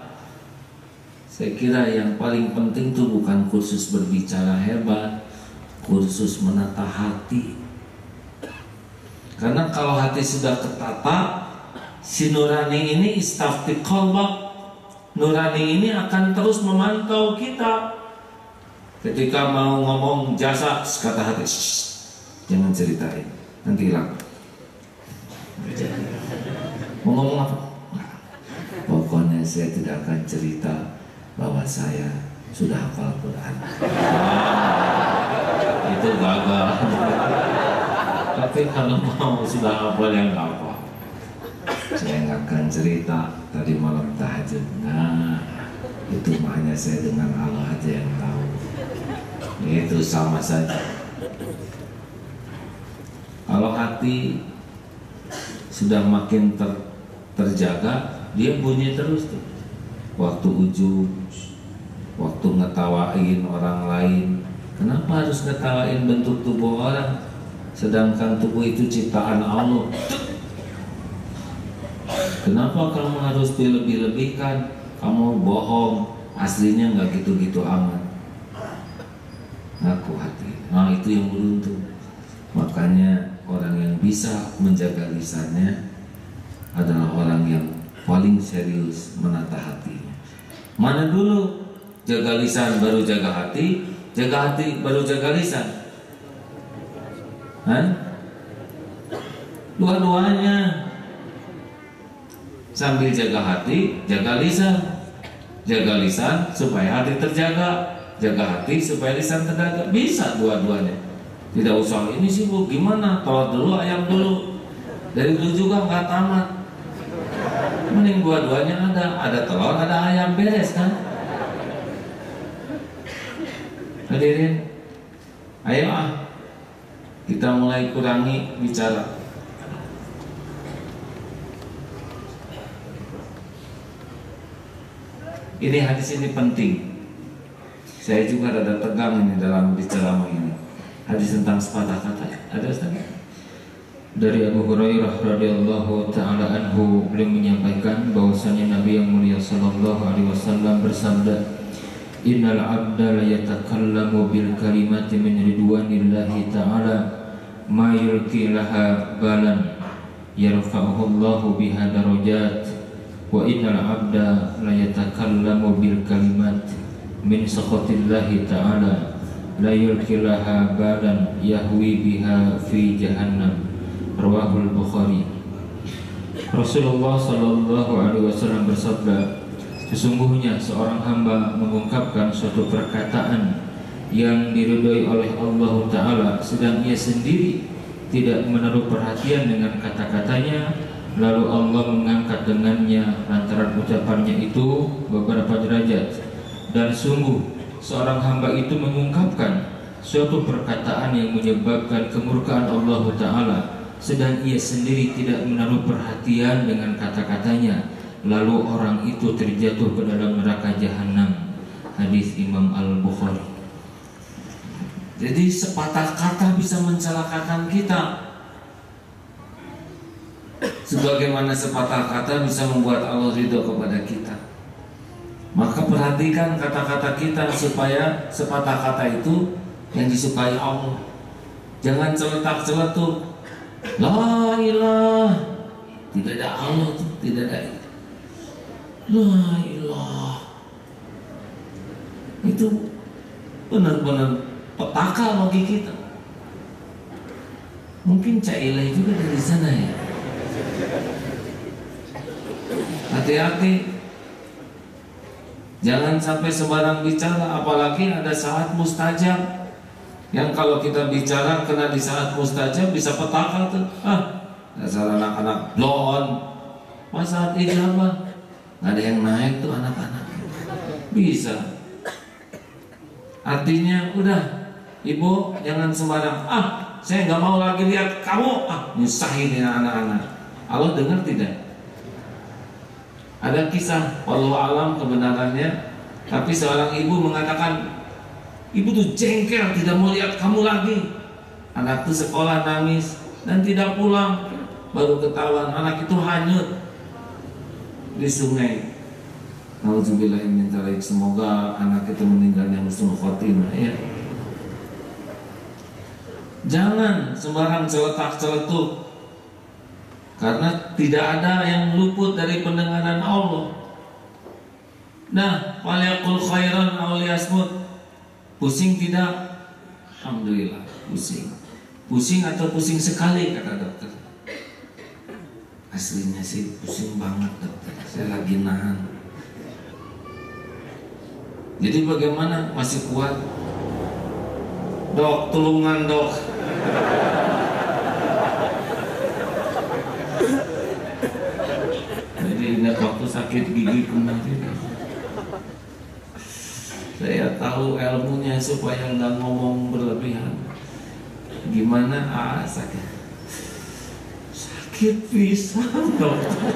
[SPEAKER 1] Saya kira yang paling penting itu bukan kursus berbicara hebat, kursus menata hati. Karena kalau hati sudah ketata, si nurani ini istafti qalbak, nurani ini akan terus memantau kita. Ketika mau ngomong jasa, kata hati, jangan ceritain, nanti hilang. Mau ngomong apa? Pokoknya saya tidak akan cerita bahwa saya sudah hafal Quran. Itu gagal. Tapi kalau mau sudah hafal yang apa? Saya nggak akan cerita tadi malam tahajud. Nah, itu hanya saya dengan Allah aja yang tahu. Itu sama saja. Kalau hati sudah makin terjaga, dia bunyi terus tuh. Waktu ujub, waktu ngetawain orang lain. Kenapa harus ngetawain bentuk tubuh orang, sedangkan tubuh itu ciptaan Allah? Kenapa kamu harus dilebih-lebihkan? Kamu bohong, aslinya nggak gitu-gitu amat. Ngaku hati. Nah, itu yang beruntung. Makanya orang yang bisa menjaga lisannya adalah orang yang paling serius menata hatinya. Mana dulu jaga lisan baru jaga hati baru jaga lisan? Hah? Dua-duanya. Sambil jaga hati, jaga lisan. Jaga lisan supaya hati terjaga, jaga hati supaya lisan terjaga. Bisa dua-duanya. Tidak usah ini sih Bu, gimana? Telur dulu, ayam dulu. Dari dulu juga nggak tamat. Mending dua-duanya ada telur, ada ayam, beres kan? Hadirin, ayo kita mulai kurangi bicara. Ini hadis ini penting. Saya juga rada tegang ini dalam bicara ini. Hadis tentang sepatah kata. Ada Ustaz?
[SPEAKER 3] Dari Abu Hurairah radhiyallahu taala anhu, beliau menyampaikan bahwasanya Nabi yang mulia sallallahu alaihi wasallam bersabda, "Innal 'abda la yatakallamu bil kalimati min ridwanillahi ta'ala ma yulqi laha balan yarfa'uhu Allahu biha darajat wa innal 'abda la yatakallamu bil kalimat min sakhatillahi ta'ala la yulqi laha balan yahwi biha fi jahannam." Rawahul Bukhari. Rasulullah sallallahu alaihi wasallam bersabda, sesungguhnya seorang hamba mengungkapkan suatu perkataan yang diridhoi oleh Allah Ta'ala, sedang ia sendiri tidak menaruh perhatian dengan kata-katanya, Lalu Allah mengangkat dengannya lantaran ucapannya itu beberapa derajat. Dan sungguh seorang hamba itu mengungkapkan suatu perkataan yang menyebabkan kemurkaan Allah Ta'ala, sedang ia sendiri tidak menaruh perhatian dengan kata-katanya. Lalu orang itu terjatuh ke dalam neraka jahanam. Hadis Imam Al-Bukhari.
[SPEAKER 1] Jadi sepatah kata bisa mencelakakan kita, sebagaimana sepatah kata bisa membuat Allah ridho kepada kita. Maka perhatikan kata-kata kita supaya sepatah kata itu yang disukai Allah. Jangan celetak-celetuk. La ilah, tidak ada Allah, tidak ada. La ilah, itu benar-benar petaka bagi kita. Mungkin Cailah juga dari sana ya. Hati-hati, jangan sampai sembarang bicara, apalagi ada saat mustajab. Yang kalau kita bicara kena di saat mustajab bisa petaka tuh. Dasar anak-anak blon. Pas saat ijabah nggak ada yang naik tuh anak-anak. Bisa. Artinya udah, ibu jangan sembarang. Saya nggak mau lagi lihat kamu. Nyusahin ya anak-anak. Allah dengar tidak? Ada kisah, wallahu alam kebenarannya, tapi seorang ibu mengatakan, ibu tuh jengkel tidak mau lihat kamu lagi. Anak tuh sekolah nangis dan tidak pulang. Baru ketahuan anak itu hanyut di sungai. Nauzubillahi min dzalik. Semoga anak itu meninggalnya husnul khotimah ya. Jangan sembarang celetak-celetuk, karena tidak ada yang luput dari pendengaran Allah. Nah, falyaqul khairan aw liyasmut. Pusing tidak? Alhamdulillah, pusing. Pusing atau pusing sekali kata dokter. Aslinya sih pusing banget dokter. Saya lagi nahan. Jadi bagaimana? Masih kuat? Dok, tulungan dok. Jadi ingat waktu sakit gigi kemarin, saya tahu ilmunya supaya nggak ngomong berlebihan. Gimana? Sakit pisan dokter.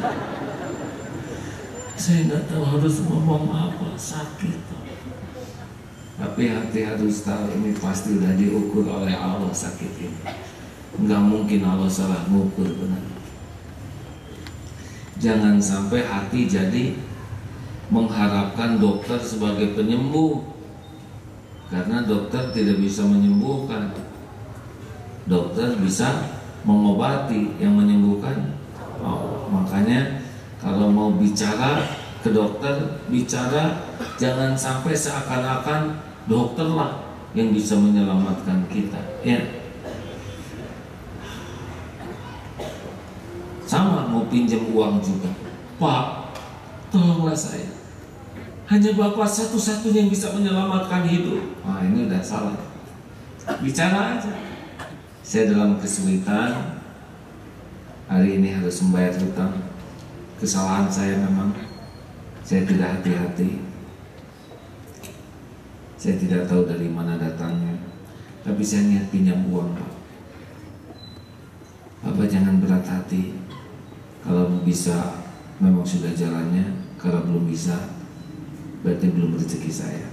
[SPEAKER 1] Saya nggak tahu harus ngomong apa, sakit. Tapi hati harus tahu ini pasti udah diukur oleh Allah sakit ini. Nggak mungkin Allah salah mengukur, benar. Jangan sampai hati jadi mengharapkan dokter sebagai penyembuh, karena dokter tidak bisa menyembuhkan. Dokter bisa mengobati, yang menyembuhkan Allah. Makanya kalau mau bicara ke dokter, bicara jangan sampai seakan-akan dokter lah yang bisa menyelamatkan kita ya. Sama mau pinjam uang juga, Pak, tolonglah saya. Hanya Bapak satu-satunya yang bisa menyelamatkan hidup. Ini udah salah. Bicara aja. Saya dalam kesulitan, hari ini harus membayar hutang. Kesalahan saya memang, saya tidak hati-hati. Saya tidak tahu dari mana datangnya, tapi saya niat pinjam uang, Pak. Bapak jangan berat hati. Kalau bisa memang sudah jalannya, kalau belum bisa berarti belum rezeki saya.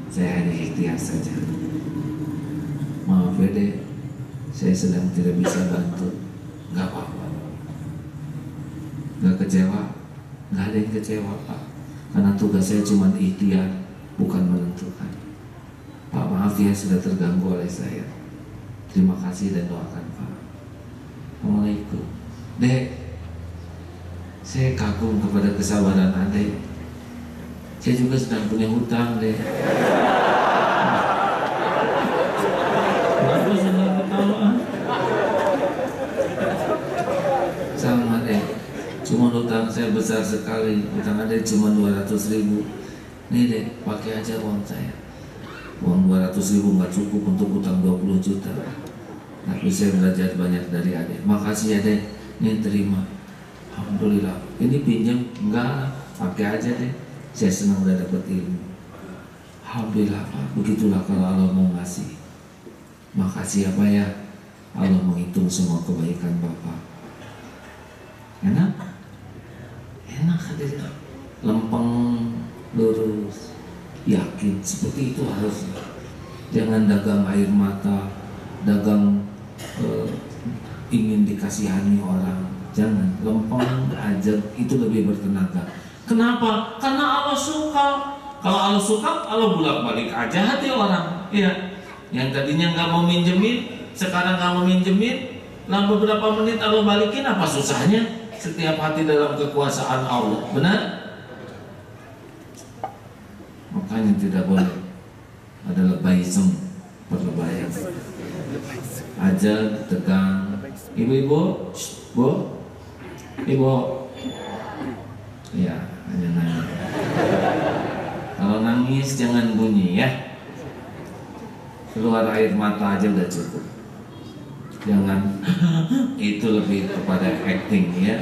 [SPEAKER 1] Saya hanya ikhtiar saja. Maaf ya deh, saya sedang tidak bisa bantu. Gak apa-apa. Gak kecewa, gak ada yang kecewa Pak. Karena tugas saya cuma ikhtiar, bukan menentukan. Pak, maaf ya sudah terganggu oleh saya. Terima kasih dan doakan Pak. Assalamualaikum. Dek, saya kagum kepada kesabaran Adek. Saya juga sedang punya hutang, Dek. Kenapa sedang ketawa? Sama Dek, cuma hutang saya besar sekali. Hutang Adek cuma 200.000. Nih Dek, pakai aja uang saya. Uang 200.000 nggak cukup untuk hutang 20 juta. Tapi saya belajar banyak dari Adek. Makasih ya Dek, ini terima. Alhamdulillah. Ini pinjam enggak, pakai aja deh. Saya senang udah dapat ilmu. Alhamdulillah Pak. Begitulah kalau Allah mau ngasih. Makasih ya Pak ya. Allah menghitung semua kebaikan Bapak. Enak? Enak hadirin. Lempeng, lurus, yakin. Seperti itu harusnya. Jangan dagang air mata, dagang ingin dikasihani orang. Jangan, lempeng aja, itu lebih bertenaga. Kenapa? Karena Allah suka. Kalau Allah suka, Allah bolak-balik aja hati orang. Iya. Yang tadinya nggak mau minjemin, sekarang nggak mau minjemin, dalam beberapa menit Allah balikin, apa susahnya? Setiap hati dalam kekuasaan Allah. Benar? Makanya tidak boleh ada lebaism, perlebayan. Ajal, tegang. Ibu-ibu, bu, ibu, ya, hanya nangis. Kalau nangis jangan bunyi ya. Keluar air mata aja udah cukup. Jangan itu lebih kepada acting ya.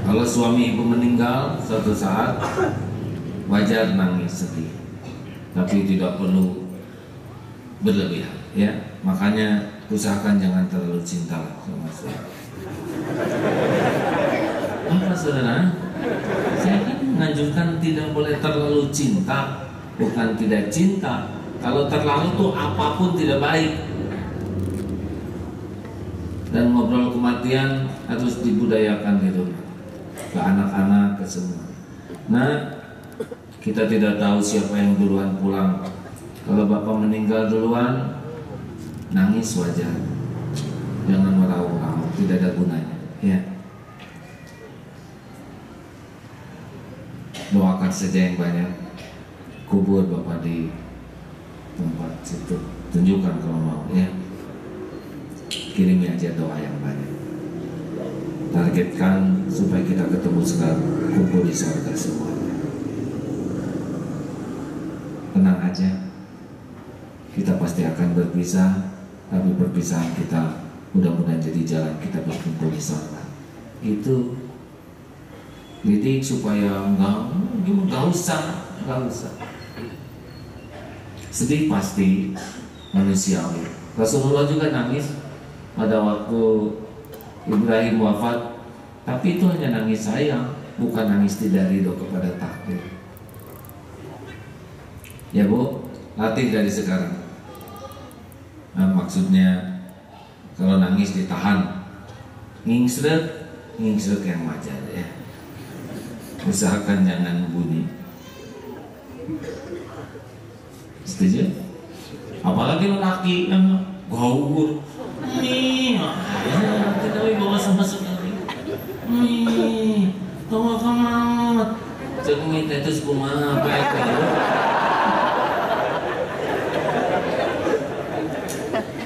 [SPEAKER 1] Kalau suami ibu meninggal suatu saat, wajar nangis sedih, tapi tidak perlu berlebihan ya. Makanya usahakan jangan terlalu cinta sama saya. Apa saudara? Saya kan menganjurkan tidak boleh terlalu cinta, bukan tidak cinta. Kalau terlalu tuh apapun tidak baik. Dan ngobrol kematian harus dibudayakan di rumah, ke anak-anak, ke semua. Nah, kita tidak tahu siapa yang duluan pulang. Kalau bapak meninggal duluan, nangis wajar. Jangan meraung-raung, tidak ada gunanya. Ya. Doakan saja yang banyak. Kubur bapak di tempat situ. Tunjukkan kalau mau ya. Kirimi aja doa yang banyak. Targetkan supaya kita ketemu sekarang, kumpul di surga semuanya. Tenang aja. Kita pasti akan berpisah, tapi perpisahan kita mudah-mudahan jadi jalan kita berkumpul di surga. Itu didik supaya enggak usah. Sedih pasti manusiawi. Rasulullah juga nangis pada waktu Ibrahim wafat, tapi itu hanya nangis sayang, bukan nangis tidak ridho kepada takdir. Ya Bu, latih dari sekarang. Nah, maksudnya kalau nangis ditahan, ngingsrek yang wajar ya. Usahakan jangan bunyi. Setuju? Apalagi lelaki yang gaul. Tidak bawa sama sekali. Tawa kamat. Cengit itu sekumah apa ya?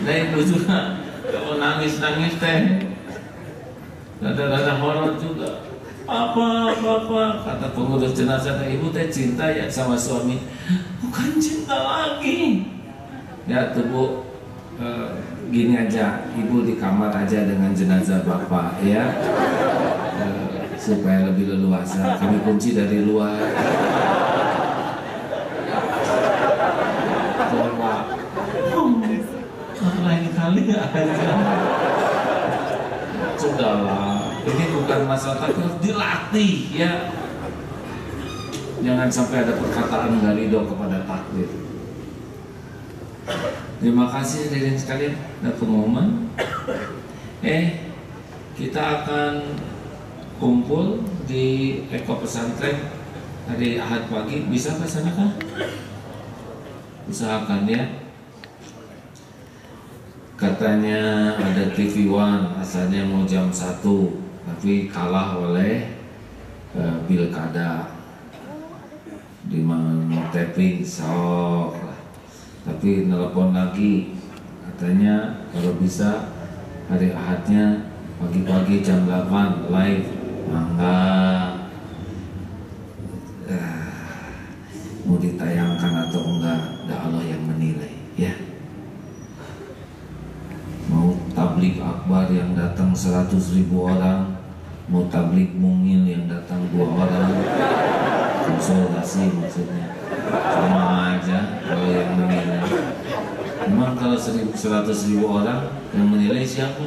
[SPEAKER 1] Nah itu juga kalau nangis teh, rada horor juga. Apa kata pengurus jenazah, ibu teh cinta ya sama suami, bukan cinta lagi. Ya tuh Bu, gini aja, ibu di kamar aja dengan jenazah bapak ya, supaya lebih leluasa. Kami kunci dari luar. Coba, lain kali aja. Sudahlah, ini bukan masalah takdir, dilatih ya. Jangan sampai ada perkataan nggak ridho kepada takdir. Terima kasih hadirin sekalian, ada pengumuman. Kita akan kumpul di Eko Pesantren hari Ahad pagi. Bisa ke sana kah? Usahakan ya. Katanya ada TV One, asalnya mau jam 1, tapi kalah oleh Pilkada. Di mana tapping sok lah. Tapi nelpon lagi, katanya kalau bisa hari Ahadnya pagi-pagi jam 8 live. Enggak, mau ditayangkan atau enggak, dah Allah yang menilai ya. Mau tablik akbar yang datang 100.000 orang, mau tablik mungil yang datang 2 orang, konsultasi maksudnya, sama aja kalau yang menilai. Memang kalau 100.000 orang yang menilai siapa?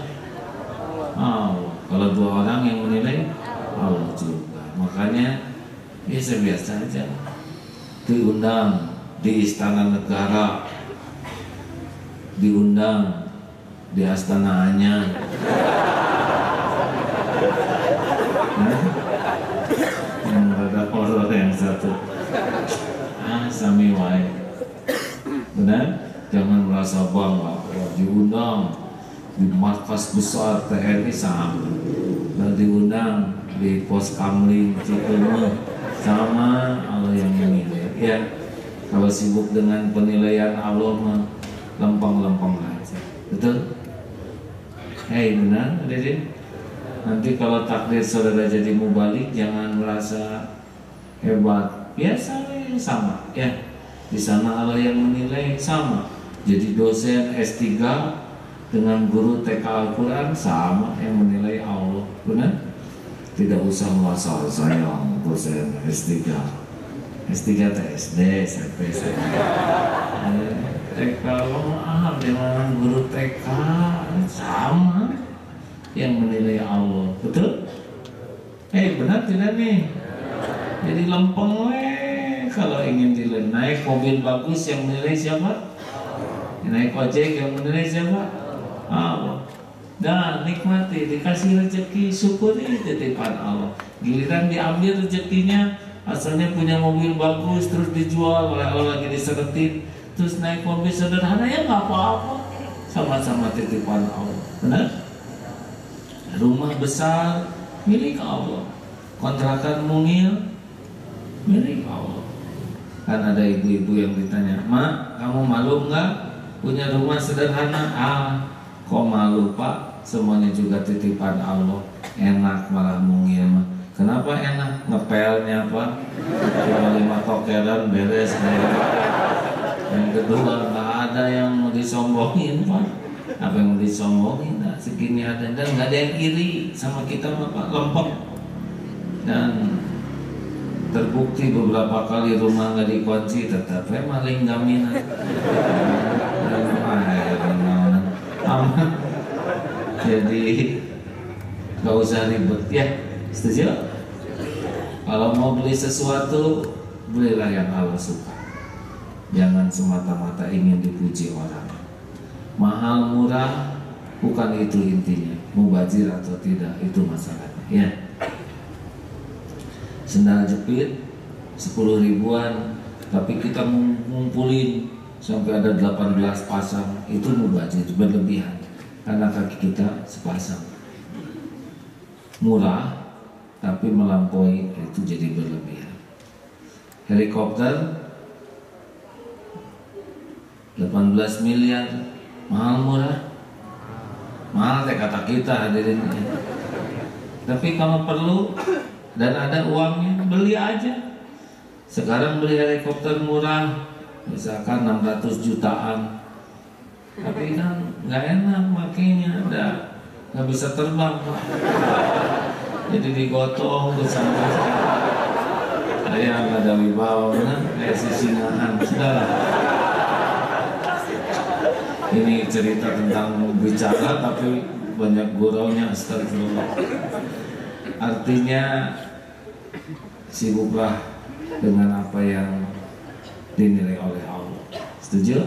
[SPEAKER 1] Allah. Kalau 2 orang yang menilai, Allah juga. Makanya biasa-biasa aja. Diundang di Istana Negara, diundang di Astana Anyar. Yang ada horor yang satu. Sami wae. Benar? Jangan merasa bangga. Diundang di markas besar TNI sama, dan diundang di pos Kamling Cikome sama, Allah yang menilai. Ya, kalau sibuk dengan penilaian Allah mah lempeng-lempeng aja. Betul? Benar, Dedin? Nanti kalau takdir saudara jadi mubalik, jangan merasa hebat. Biasa sama, ya. Di sana Allah yang menilai sama. Jadi dosen S3 dengan guru TK Al-Quran sama, yang menilai Allah. Benar? Tidak usah merasa sayang dosen S3. S3 TSD, SMP, TK Allah dengan guru TK sama, yang menilai Allah. Betul? Benar tidak nih? Jadi lempeng kalau ingin dinilai. Naik mobil bagus yang menilai siapa? Naik ojek yang menilai siapa? Allah. Dan nikmati, dikasih rezeki, syukuri titipan Allah. Giliran diambil rezekinya, asalnya punya mobil bagus terus dijual oleh Allah lagi diseretin, terus naik mobil sederhana, ya nggak apa-apa, sama-sama titipan Allah. Benar? Rumah besar milik Allah, kontrakan mungil milik Allah. Kan ada ibu-ibu yang ditanya, "Mak, kamu malu nggak punya rumah sederhana?" Kok malu Pak? Semuanya juga titipan Allah. Enak malah mungil mah. Kenapa enak? Ngepelnya Pak, cuma 5 tokeran beres. Yang kedua, nggak ada yang mau disombongin Pak. Apa yang mau disombongin? Nah, segini ada, dan nggak ada yang iri sama kita Pak, lempeng. Dan terbukti beberapa kali rumah nggak dikunci, tetap maling jaminan. Aman. Jadi nggak usah ribet, ya. Setuju? Kalau mau beli sesuatu, belilah yang Allah suka. Jangan semata-mata ingin dipuji orang. Mahal murah bukan itu intinya. Mubazir atau tidak itu masalahnya, ya. Sendal jepit 10 ribuan, tapi kita ngumpulin sampai ada 18 pasang, itu mubazir, berlebihan. Karena kaki kita sepasang. Murah tapi melampaui, itu jadi berlebihan. Helikopter 18 miliar, mahal murah? Mahal kata kita, hadirin. Tapi kalau perlu dan ada uangnya, beli aja. Sekarang beli helikopter murah, misalkan 600 jutaan, tapi kan nggak enak makanya, nggak bisa terbang Pak. Jadi digotong bersama. Saya nggak ada wibawa, kayak sisingahan. Saudara, ini cerita tentang bicara tapi banyak guraunya, astagfirullah. Artinya sibuklah dengan apa yang dinilai oleh Allah. Setuju?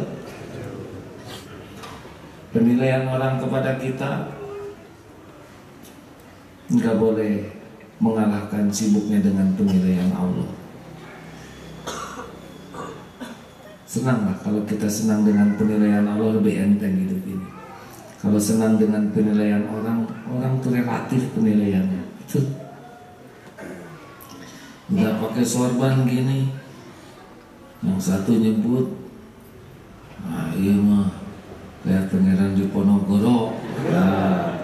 [SPEAKER 1] Penilaian orang kepada kita nggak boleh mengalahkan sibuknya dengan penilaian Allah. Senanglah kalau kita senang dengan penilaian Allah, lebih enteng hidup ini. Kalau senang dengan penilaian orang, orang itu relatif penilaiannya. Betul? Udah pakai sorban gini, yang satu nyebut, iya mah kayak Pangeran Diponegoro. Nah,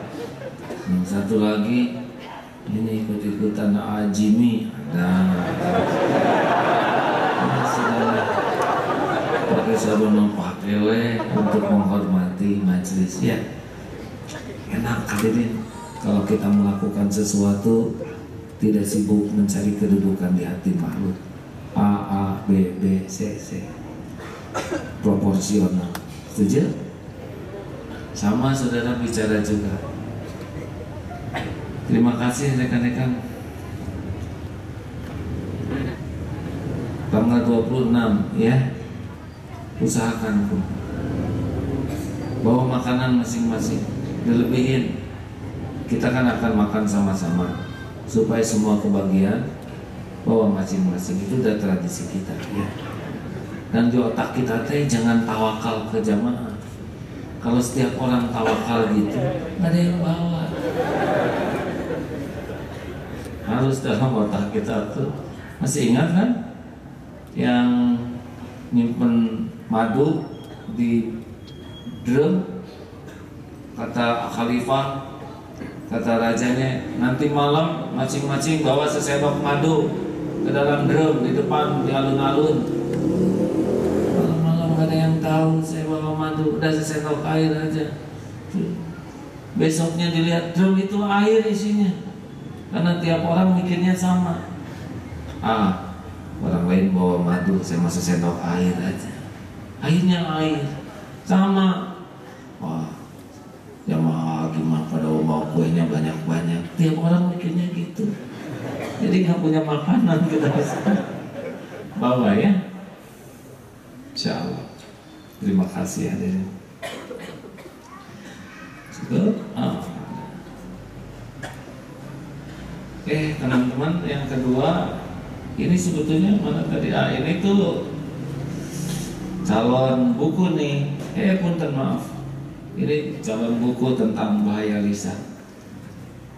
[SPEAKER 1] yang satu lagi, ini ikut-ikutan Ajimi. Nah, sudah pakai sarung pakewe untuk menghormati majelis, ya. Enak hadirin. Kalau kita melakukan sesuatu tidak sibuk mencari kedudukan di hati makhluk. A, B, C, proporsional. Setuju? Sama saudara bicara juga. Terima kasih rekan-rekan. Tanggal 26 ya, usahakan pun bawa makanan masing-masing, dilebihin. Kita kan akan makan sama-sama supaya semua kebagian, bawa masing-masing. Itu udah tradisi kita ya. Dan di otak kita teh jangan tawakal ke jamaah. Kalau setiap orang tawakal gitu, nggak ada yang bawa. Harus dalam otak kita tuh. Masih ingat kan yang nyimpen madu di drum? Kata khalifah, kata rajanya, nanti malam masing-masing bawa sesendok madu ke dalam drum di depan di alun-alun. Malam-malam gak ada yang tahu saya bawa madu, udah sesendok air aja. Besoknya dilihat drum itu air isinya, karena tiap orang mikirnya sama. Orang lain bawa madu, saya masih sendok air aja. Airnya air sama. Wah, jamaah gimana pada mau kuenya banyak-banyak. Tiap orang mikirnya gitu. Jadi nggak punya makanan kita bisa bawa ya. Insya Allah. Terima kasih hadirin. Teman-teman, yang kedua ini sebetulnya mana tadi? Ini tuh calon buku nih. Punten maaf. Ini calon buku tentang bahaya lisan.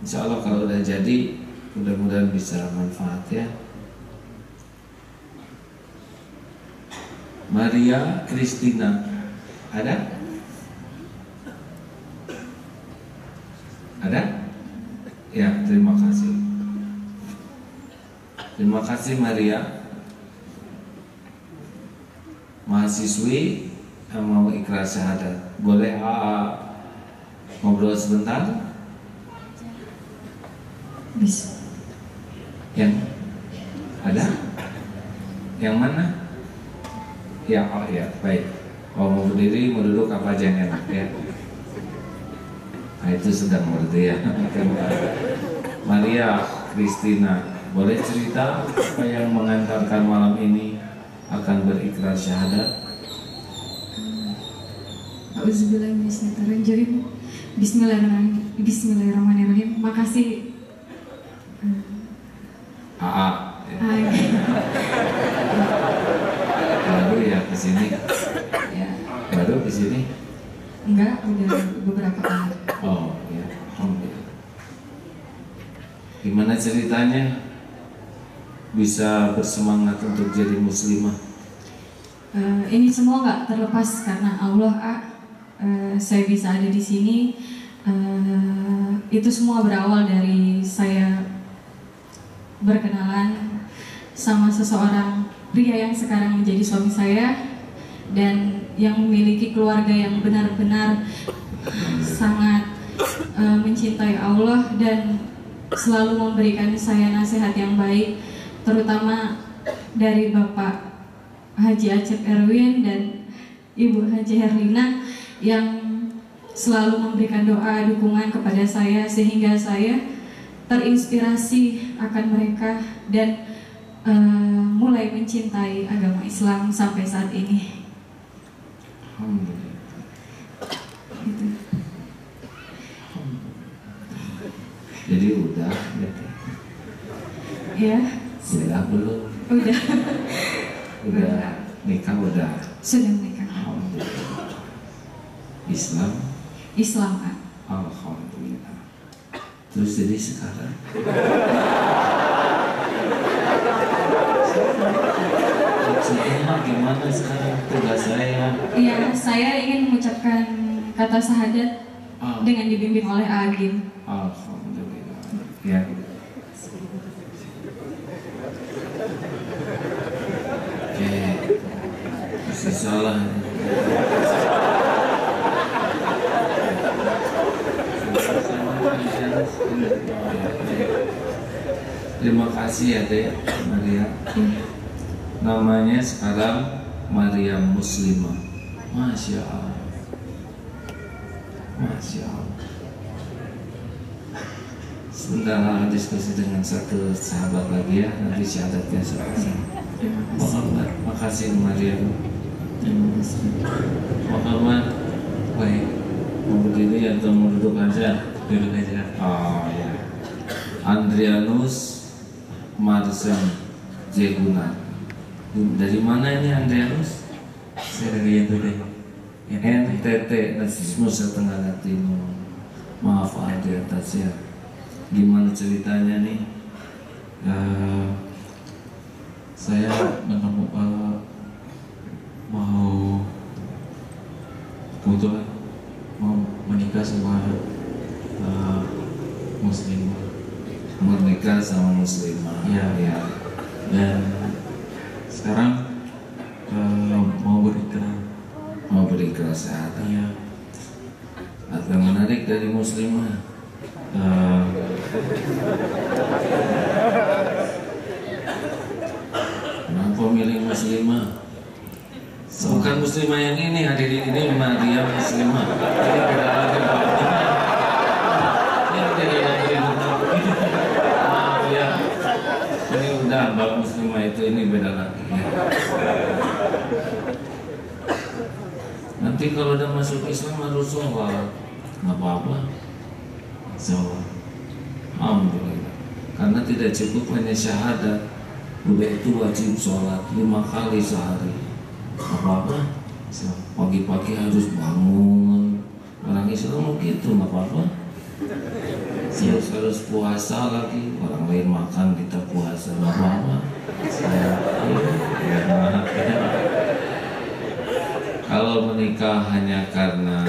[SPEAKER 1] Insya Allah kalau udah jadi, mudah-mudahan bisa manfaat ya. Maria Christina, ada? Ada? Ya, terima kasih. Terima kasih Maria. Mahasiswi yang mau ikhlas syahadat. Boleh ngobrol sebentar?
[SPEAKER 4] Bisa.
[SPEAKER 1] Yang ada? Yang mana? Ya, baik. Mau berdiri, mau duduk apa aja yang enak ya. Nah, itu sedang berarti ya. Maria Christina, boleh cerita apa yang mengantarkan malam ini akan berikrar syahadat?
[SPEAKER 4] Bismillahirrahmanirrahim. Makasih.
[SPEAKER 1] Baru ya kesini.
[SPEAKER 4] Ya.
[SPEAKER 1] Baru kesini?
[SPEAKER 4] Enggak, udah beberapa kali.
[SPEAKER 1] Oh ya, alhamdulillah. Gimana ceritanya bisa bersemangat untuk jadi muslimah?
[SPEAKER 4] Ini semua nggak terlepas karena Allah. Saya bisa ada di sini. Itu semua berawal dari saya berkenalan sama seseorang pria yang sekarang menjadi suami saya dan yang memiliki keluarga yang benar-benar sangat mencintai Allah dan selalu memberikan saya nasihat yang baik, terutama dari Bapak Haji Acep Erwin dan Ibu Haji Herlina yang selalu memberikan doa dukungan kepada saya sehingga saya terinspirasi akan mereka dan mulai mencintai agama Islam sampai saat ini.
[SPEAKER 1] Alhamdulillah.
[SPEAKER 4] Gitu.
[SPEAKER 1] Jadi udah gitu.
[SPEAKER 4] Ya.
[SPEAKER 1] Sudah belum? Udah nikah udah.
[SPEAKER 4] Sudah menikah.
[SPEAKER 1] Alhamdulillah. Islam
[SPEAKER 4] Pak.
[SPEAKER 1] Alhamdulillah. Terus jadi sekarang gimana sekarang tugas saya?
[SPEAKER 4] Iya, saya ingin mengucapkan kata syahadat dengan dibimbing oleh Agim.
[SPEAKER 1] Alhamdulillah. Ya. Oke. Masih salah. Terima kasih ya Teh Maria. Namanya sekarang Maria Muslimah. Masya Allah. Masya Allah. Sebentar diskusi dengan satu sahabat lagi ya, nanti syahadatnya selesai. Makasih Maria. Muhammad, baik. Mau berdiri atau mau duduk aja? Duduk aja. Oh ya. Andrianus Marsen Jeguna. Dari mana ini Andrianus?
[SPEAKER 3] Saya dari
[SPEAKER 1] NTT, Nusa Tenggara Timur. Maaf Andri atas ya. Gimana ceritanya nih?
[SPEAKER 3] Saya mau kebetulan mau menikah sama muslimah.
[SPEAKER 1] Menikah sama muslimah.
[SPEAKER 3] Iya.
[SPEAKER 1] Ya.
[SPEAKER 3] Dan sekarang mau berikrah.
[SPEAKER 1] Mau berikrah syahadat.
[SPEAKER 3] Iya.
[SPEAKER 1] Apa yang menarik dari muslimah? Kenapa milih muslimah? Bukan muslimah yang ini, hadirin ini Maria muslimah. Ini beda lagi Pak. Ini beda lagi. Maaf ya. Ini udah Mbak muslimah itu, ini beda lagi ya. Nanti kalau udah masuk Islam harus sholat. Nggak apa-apa. Sholat. Alhamdulillah. Karena tidak cukup hanya syahadat. Udah itu wajib sholat 5 kali sehari. Apa-apa? Pagi-pagi harus bangun. Orang Islam begitu, nggak apa-apa. Harus puasa lagi. Orang lain makan, kita puasa, nggak apa-apa. Kalau menikah hanya karena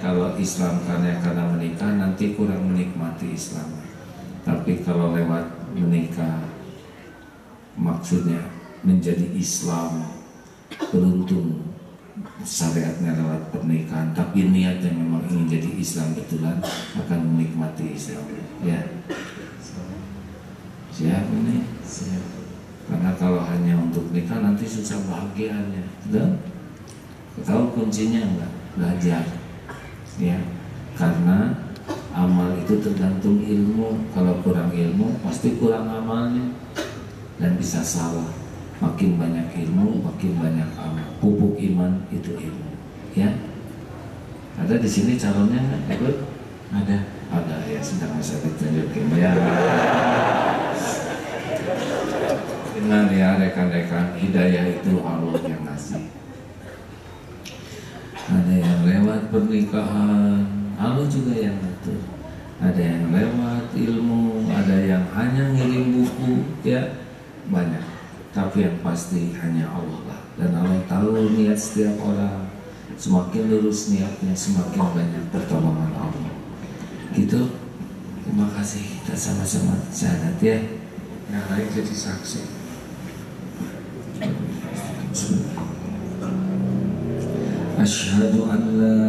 [SPEAKER 1] kalau Islam karena menikah, nanti kurang menikmati Islam. Tapi kalau lewat menikah, maksudnya menjadi Islam, beruntung syariatnya lewat pernikahan, tapi niatnya memang ingin jadi Islam betulan, akan menikmati Islam. Ya, siap ini? Siap. Karena kalau hanya untuk nikah nanti susah bahagianya. Dan tahu kuncinya enggak? Belajar. Ya, karena amal itu tergantung ilmu. Kalau kurang ilmu pasti kurang amalnya dan bisa salah. Makin banyak ilmu, makin banyak amal. Pupuk iman itu ilmu. Ya, ada di sini calonnya nggak? Ikut?
[SPEAKER 3] Ada.
[SPEAKER 1] Ada ya, sedang bisa ditunjukin ya. Ingat ya rekan-rekan, hidayah itu Allah yang ngasih. Ada yang lewat pernikahan, Allah juga yang ngatur. Ada yang lewat ilmu, ada yang hanya ngirim buku, ya banyak. Tapi yang pasti hanya Allah lah. Dan Allah tahu niat setiap orang. Semakin lurus niatnya, semakin banyak pertolongan Allah. Gitu. Terima kasih, kita sama-sama syahadat ya. Yang lain jadi saksi. Asyhadu an la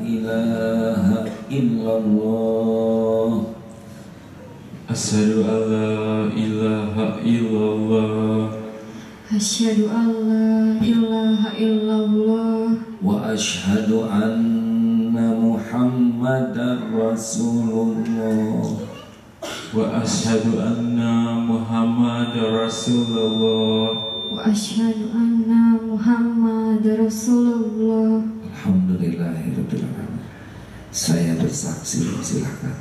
[SPEAKER 1] ilaha illallah.
[SPEAKER 3] Asyhadu an la ilaha illallah.
[SPEAKER 4] Asyhadu an la ilaha illallah.
[SPEAKER 1] Wa asyhadu anna Muhammadar Rasulullah.
[SPEAKER 3] Wa asyhadu anna Muhammadar Rasulullah.
[SPEAKER 4] Wa asyhadu anna Muhammadar Rasulullah.
[SPEAKER 1] Alhamdulillahirabbil alamin. Saya bersaksi, silakan.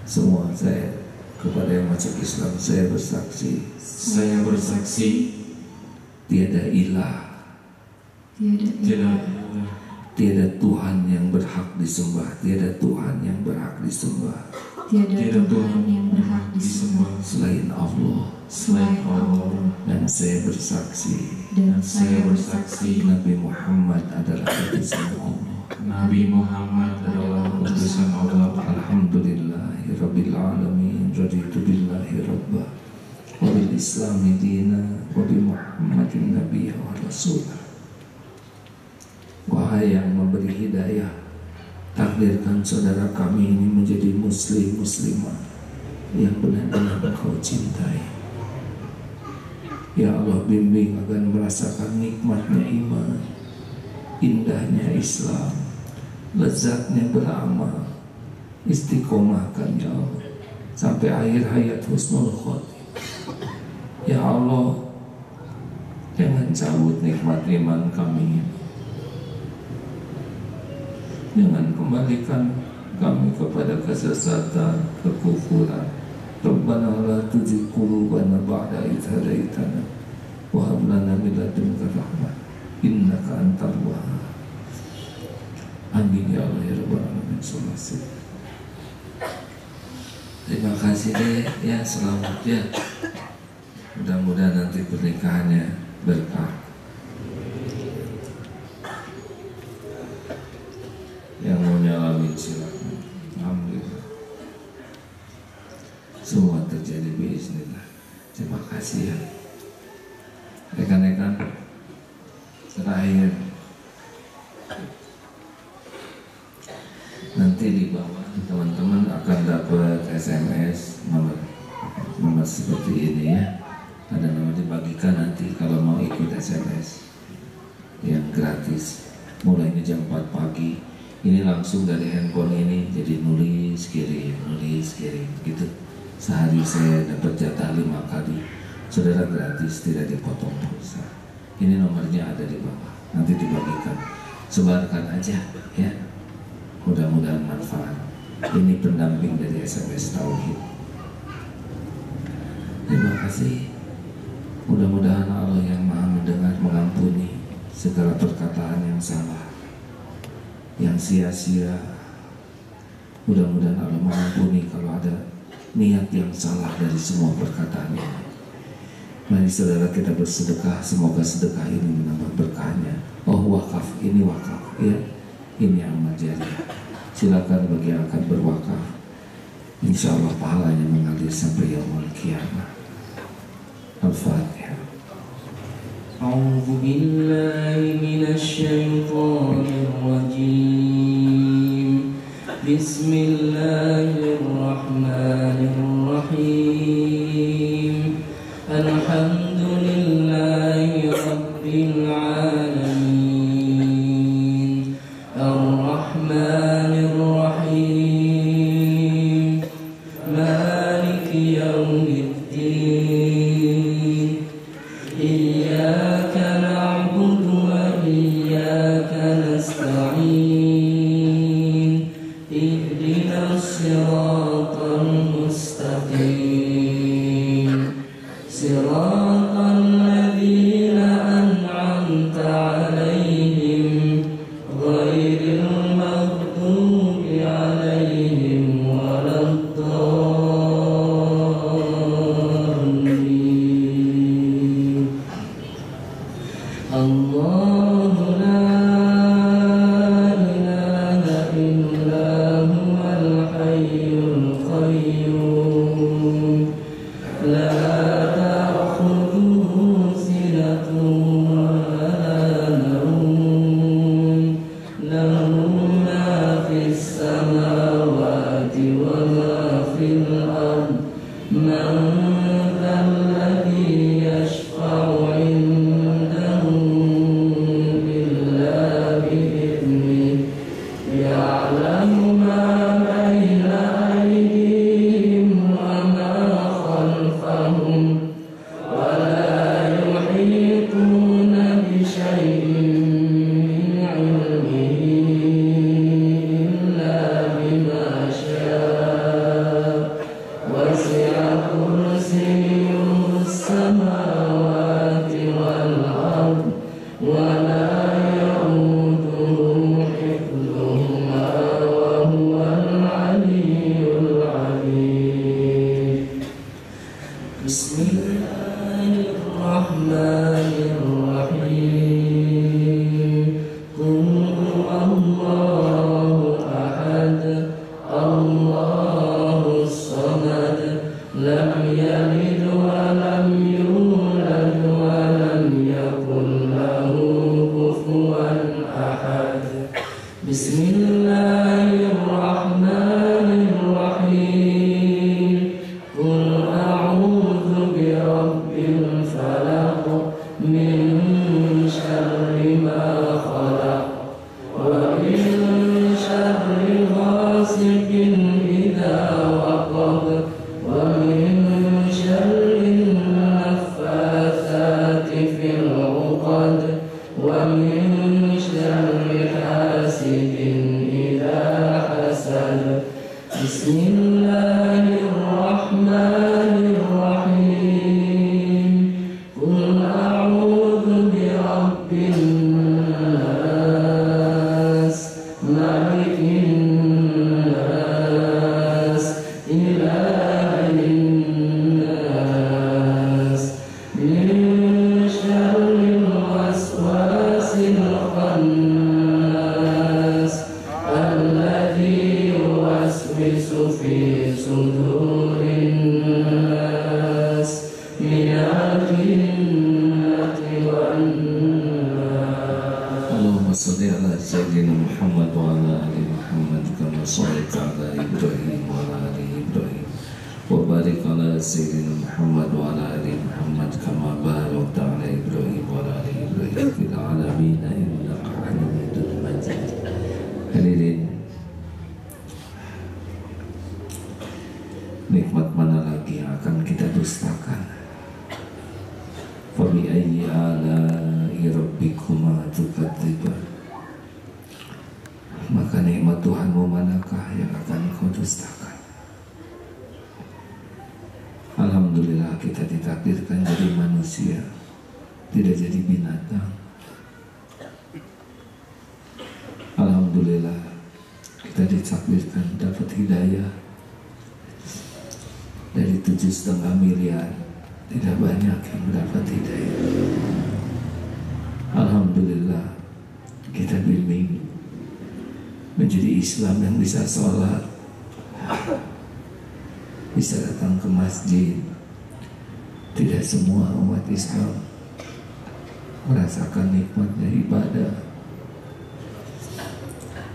[SPEAKER 1] Semua saya kepada yang masuk Islam, saya bersaksi.
[SPEAKER 3] Saya bersaksi
[SPEAKER 1] Tiada ilah, tiada Tuhan yang berhak disembah, tiada Tuhan yang berhak disembah
[SPEAKER 4] Tiada Tuhan yang berhak disembah
[SPEAKER 1] selain Allah.
[SPEAKER 3] selain Allah.
[SPEAKER 1] Dan saya bersaksi
[SPEAKER 4] Dan
[SPEAKER 3] saya bersaksi
[SPEAKER 1] Nabi Muhammad adalah utusan Allah.
[SPEAKER 3] Nabi Muhammad adalah utusan Allah.
[SPEAKER 1] Alhamdulillahirabbil alamin. Raditu billahi rabba wa bil islami dina wa bi Muhammadin nabiyya wa rasulah. Wahai yang memberi hidayah, takdirkan saudara kami ini menjadi muslim muslimah,
[SPEAKER 5] yang benar-benar Engkau cintai. Ya Allah, bimbing agar merasakan nikmatnya iman, indahnya Islam, lezatnya beramal. Istiqomahkan ya Allah sampai akhir hayat husnul khotimah. Ya Allah, jangan cabut nikmat iman kami. Jangan kembalikan kami kepada kesesatan, kekufuran. Rabbana la tuzigh qulubana ba'da idh hadaitana wa hab lana min ladunka rahmah innaka antal wahhab. Amin ya Allah ya rabbal alamin.
[SPEAKER 1] Terima kasih deh ya, selamat ya. Mudah-mudahan nanti pernikahannya berkah. Yang mau nyalamin silakan. Alhamdulillah. Semua terjadi bismillah. Terima kasih ya. Rekan-rekan, terakhir nanti di bawah teman-teman akan dapat SMS nomor seperti ini ya. Ada nomor dibagikan nanti kalau mau ikut SMS yang gratis. Mulainya jam 4 pagi. Ini langsung dari handphone ini, jadi nulis kirim gitu. Sehari saya dapat jatah 5 kali. Saudara gratis, tidak dipotong pulsa. Ini nomornya ada di bawah, nanti dibagikan. Sebarkan aja ya. Mudah-mudahan manfaat. Ini pendamping dari SMS Tauhid. Terima kasih. Mudah-mudahan Allah yang Maha mendengar mengampuni segala perkataan yang salah, yang sia-sia. Mudah-mudahan Allah mengampuni kalau ada niat yang salah dari semua perkataan ini. Mari saudara kita bersedekah, semoga sedekah ini menambah berkahnya. Oh wakaf, ini wakaf ya. Ini amal jariah. Silakan bagi yang akan berwakaf. Insya Allah pahalanya mengalir sampai yaumul qiyamah. Al-Fatihah.
[SPEAKER 2] A'udzu billahi minasy syaithanir rajim. Bismillahirrahmanirrahim. Alhamdulillahi rabbil alamin. Ar-Rahmanir Rahim. Maliki yaumiddin. Iyyaka na'budu wa iyyaka nasta'in. Ihdinas siratal mustaqim. Siratal ladzina an'amta 'alaihim ghairil maghdubi 'alaihim waladdallin. Allahu la ilaha illa huwal hayyul qayyum. La ta'khudhuhu sinatun wa la nawm. Lahu ma fis samawati wa ma fil ard. Man dhal ladzi yashfa'u 'indahu illa bi'idhnihi. Ya'lamu ma bayna aydihim wa ma khalfahum. Wa la yuhituna bi syai'in min 'ilmihi illa bima syaa. Wasi'a kursiyyuhu as-samawati wal ard. Wa la ya'uduhu hifdhuhuma wa huwal 'aliyyul 'azim. Bismillahirrahmanirrahim. Qul huwallahu ahad. Allahus samad. Lam yalid wa lam yulad wa lam yakul lahu kufuwan ahad. Bismillahirrahmanirrahim.
[SPEAKER 5] ما خلق ومن شر غاسق إذا وقب ومن شر النفاثات في العقد ومن شر حاسد إذا حسد بسم الله الرحمن الرحيم قل أعوذ برب الناس ملك الناس إله الناس من شر الوسواس الخناس الذي يوسوس في صدور الناس من الجنة والناس.
[SPEAKER 1] اللهم صل على سيدنا محمد وعلى آل محمد كما صليت على إبراهيم وعلى آل إبراهيم وبارك على سيدنا محمد وعلى آل محمد كما باركت على إبراهيم وعلى آل إبراهيم في العالمين إنك حميد مجيد. Hadirin, nikmat mana lagi yang akan kita dustakan? Fabi ayyi ala'i rabbikuma tukadziban. Maka nikmat Tuhanmu manakah yang akan kau dustakan? Alhamdulillah kita ditakdirkan jadi manusia, tidak jadi binatang. Alhamdulillah kita ditakdirkan dapat hidayah. Dari 7,5 miliar tidak banyak yang mendapat hidayah. Alhamdulillah kita bimbing menjadi Islam yang bisa sholat, bisa datang ke masjid. Tidak semua umat Islam merasakan nikmatnya ibadah.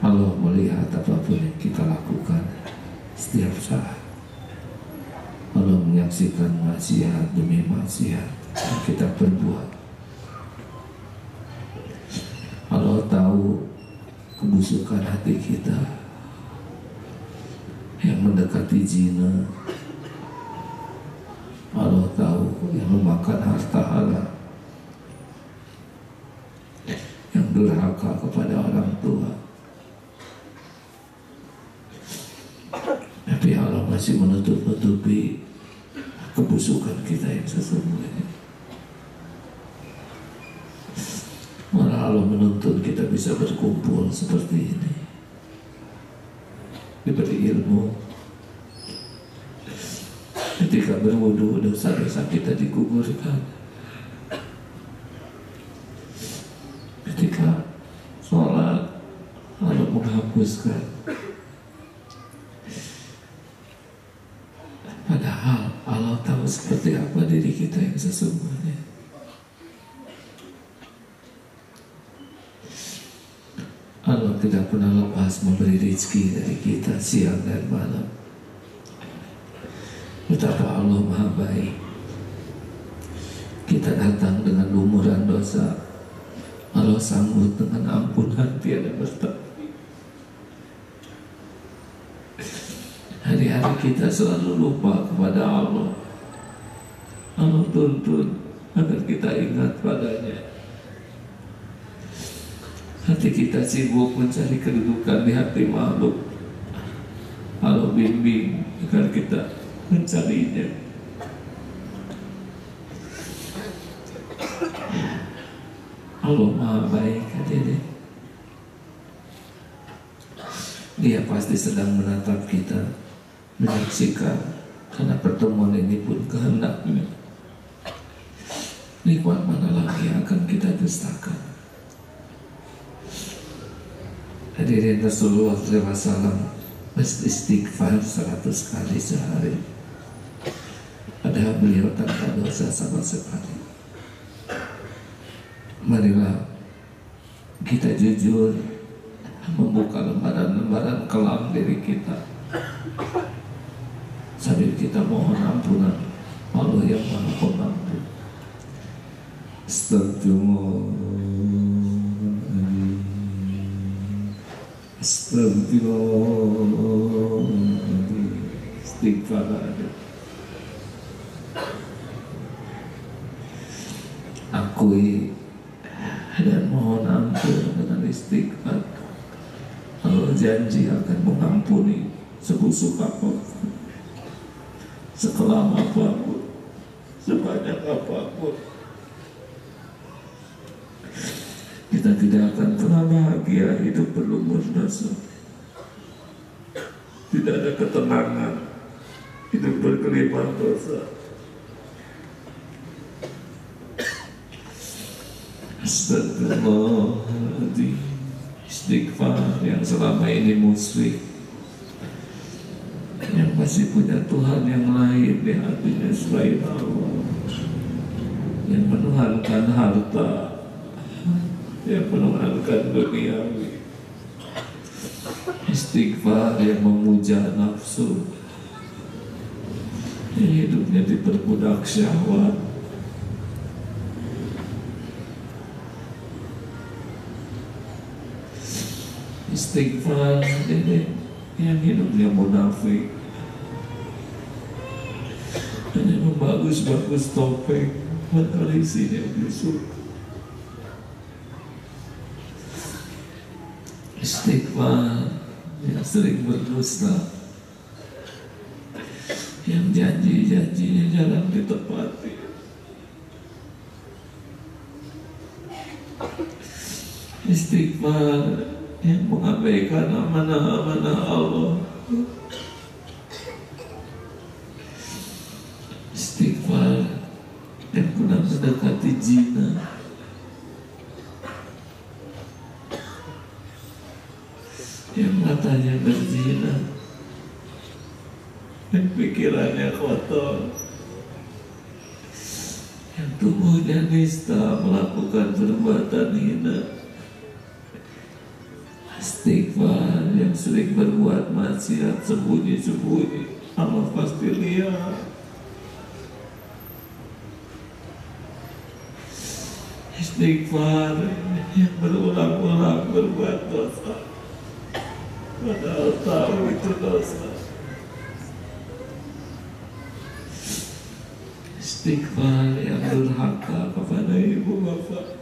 [SPEAKER 1] Allah melihat apapun yang kita lakukan setiap saat. Allah menyaksikan maksiat demi maksiat yang kita perbuat. Allah tahu kebusukan hati kita yang mendekati zina. Allah tahu yang memakan harta halal, yang durhaka kepada orang tua. Tapi Allah masih menutup-nutupi kebusukan kita yang sesungguhnya. Malah Allah menuntut kita bisa berkumpul seperti ini, diberi ilmu. Ketika berwudu, dosa-dosa kita digugurkan. Ketika sholat, Allah menghapuskan. Padahal Allah tahu seperti apa diri kita yang sesungguhnya. Allah tidak pernah lepas memberi rezeki dari kita siang dan malam. Betapa Allah maha baik. Kita datang dengan lumuran dosa, Allah sambut dengan ampunan tiada bertemu. Hari-hari kita selalu lupa kepada Allah. Allah tuntun agar kita ingat padanya. Hati kita sibuk mencari kedudukan di hati makhluk. Allah bimbing agar kita mencarinya. Allah maha baik, hadirin. Dia pasti sedang menatap kita, menyaksikan, karena pertemuan ini pun kehendaknya. Nikmat mana lagi yang akan kita dustakan? Hadirin, Rasulullah SAW beristighfar 100 kali sehari. Padahal beliau tanpa dosa sama sekali. Marilah kita jujur membuka lembaran-lembaran kelam diri kita sambil kita mohon ampunan Allah yang Maha Pengampun. Astagfirullah.
[SPEAKER 5] Astagfirullah, istighfar ada. Akui dan mohon ampun dengan istighfar. Allah janji akan mengampuni sebusuk apapun, sekelam apapun, sebanyak apapun. Kita tidak akan pernah bahagia hidup berlumur dosa. Tidak ada ketenangan hidup bergelimang dosa. Astagfirullahaladzim. Istighfar yang selama ini musyrik, yang masih punya Tuhan yang lain di hatinya selain Allah, yang menuhankan harta, yang menuhankan duniawi. Istighfar yang memuja nafsu, yang hidupnya diperbudak syahwat. Istighfar ini yang hidupnya munafik, hanya membagus-bagus topeng, padahal isinya busuk. Istighfar yang sering berdusta, yang janji-janjinya jarang ditepati. Istighfar yang mengabaikan amanah-amanah Allah. Istighfar yang pernah mendekati zina, yang matanya berzina, yang pikirannya kotor, yang tubuhnya nista melakukan perbuatan hina. Istighfar yang sering berbuat maksiat sembunyi-sembunyi, Allah pasti lihat. Istighfar yang berulang-ulang berbuat dosa, padahal tahu itu dosa. Istighfar yang durhaka kepada ibu bapak,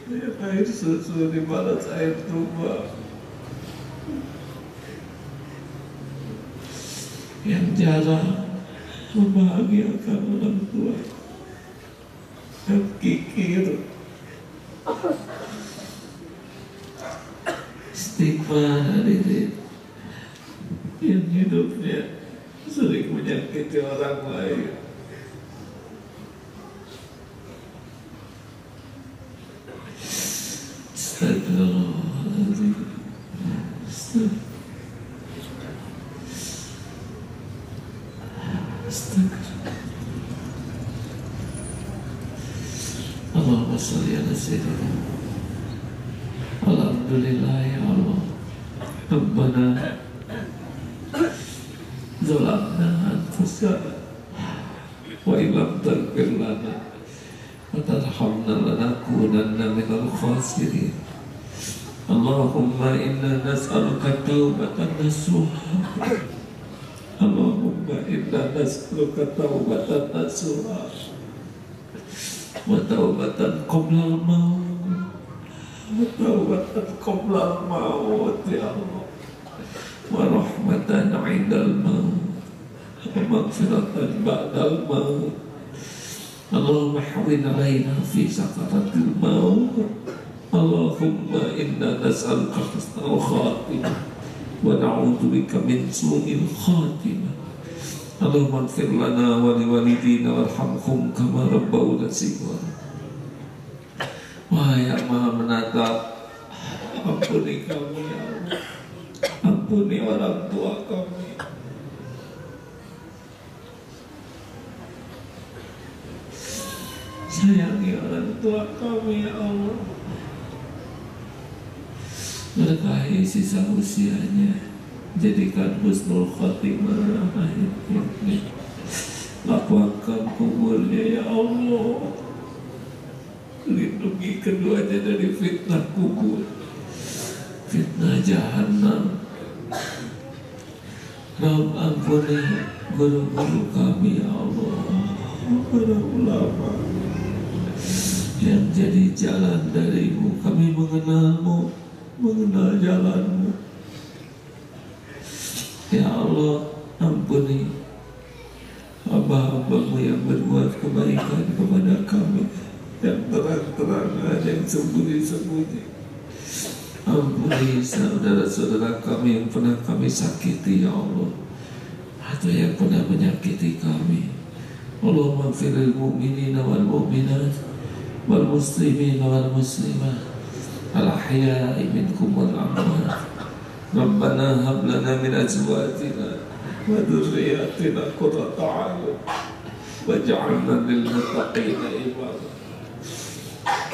[SPEAKER 5] yang air susu dibalas air tuba, yang jarang membahagiakan orang tua, yang kikir. Istighfar hadirin yang hidupnya sering menyakiti orang lain. Astagfirullahaladzim. Allahumma sholli ala sayyidina. Alhamdulillah ya Allah. Rabbana zalamna anfusana wa illam taghfir lana wa tarhamna lanakunanna minal khasirin. Allahumma inna nas'aluka taubatan nasuha. Allahumma inna nas'aluka taubatan nasuha wa taubatan qoblal maut, wa taubatan qoblal maut ya Allah, wa rahmatan 'indal maut, wa maghfiratan ba'dal maut. Allahumma hawwin 'alaina fi sakaratil maut. Allahumma inna nas'aluka husnal khatimah wa na'udzubika min su'il khatimah. Allahumma ighfir lana wa liwalidina warhamhum kama rabbawna shighara. Wahai yang Maha Menatap, ampuni kami ya Allah, ampuni orang tua kami. Sayangi orang tua kami ya Allah. Berkahi sisa usianya, jadikan husnul khatimah akhirnya. Lapangkan kuburnya ya Allah. Lindungi keduanya dari fitnah kubur, fitnah jahannam. Rabb ampuni guru-guru kami ya Allah, para ulama yang jadi jalan darimu. Kami mengenalmu, mengenal jalanmu ya Allah. Ampuni hamba-hambamu yang berbuat kebaikan kepada kami, yang terang-terangan, yang sembunyi-sembunyi. Ampuni saudara-saudara kami yang pernah kami sakiti ya Allah, atau yang pernah menyakiti kami. Allahumma firil mu'minina wal mu'minat wal muslimin wal muslimat al ahya'i minkum wal amwat. Rabbana hab lana min azwajina wa dhurriyyatina qurrata a'yun waj'alna lil muttaqina imama.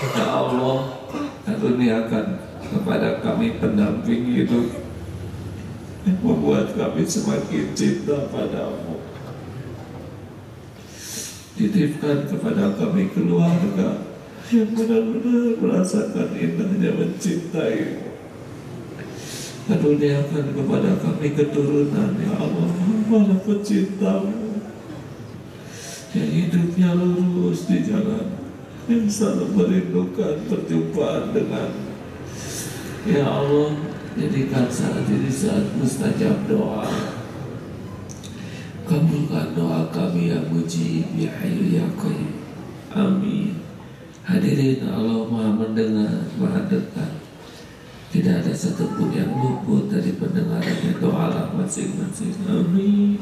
[SPEAKER 5] Ya Allah, karuniakan kepada kami pendamping hidup yang membuat kami semakin cinta padamu. Titipkan kepada kami keluarga yang benar-benar merasakan indahnya mencintaimu. Karuniakan kepada kami keturunan ya Allah, malah pecintamu yang hidupnya lurus di jalan, yang selalu merindukan perjumpaan denganmu. Ya Allah, jadikan saat ini saat mustajab doa. Kabulkan doa kami ya Mujib ya Hayyu ya Qayyum. Amin. Hadirin Allah Maha mendengar, Maha dekat. Tidak ada satupun yang luput dari pendengarannya doa masing-masing. Amin.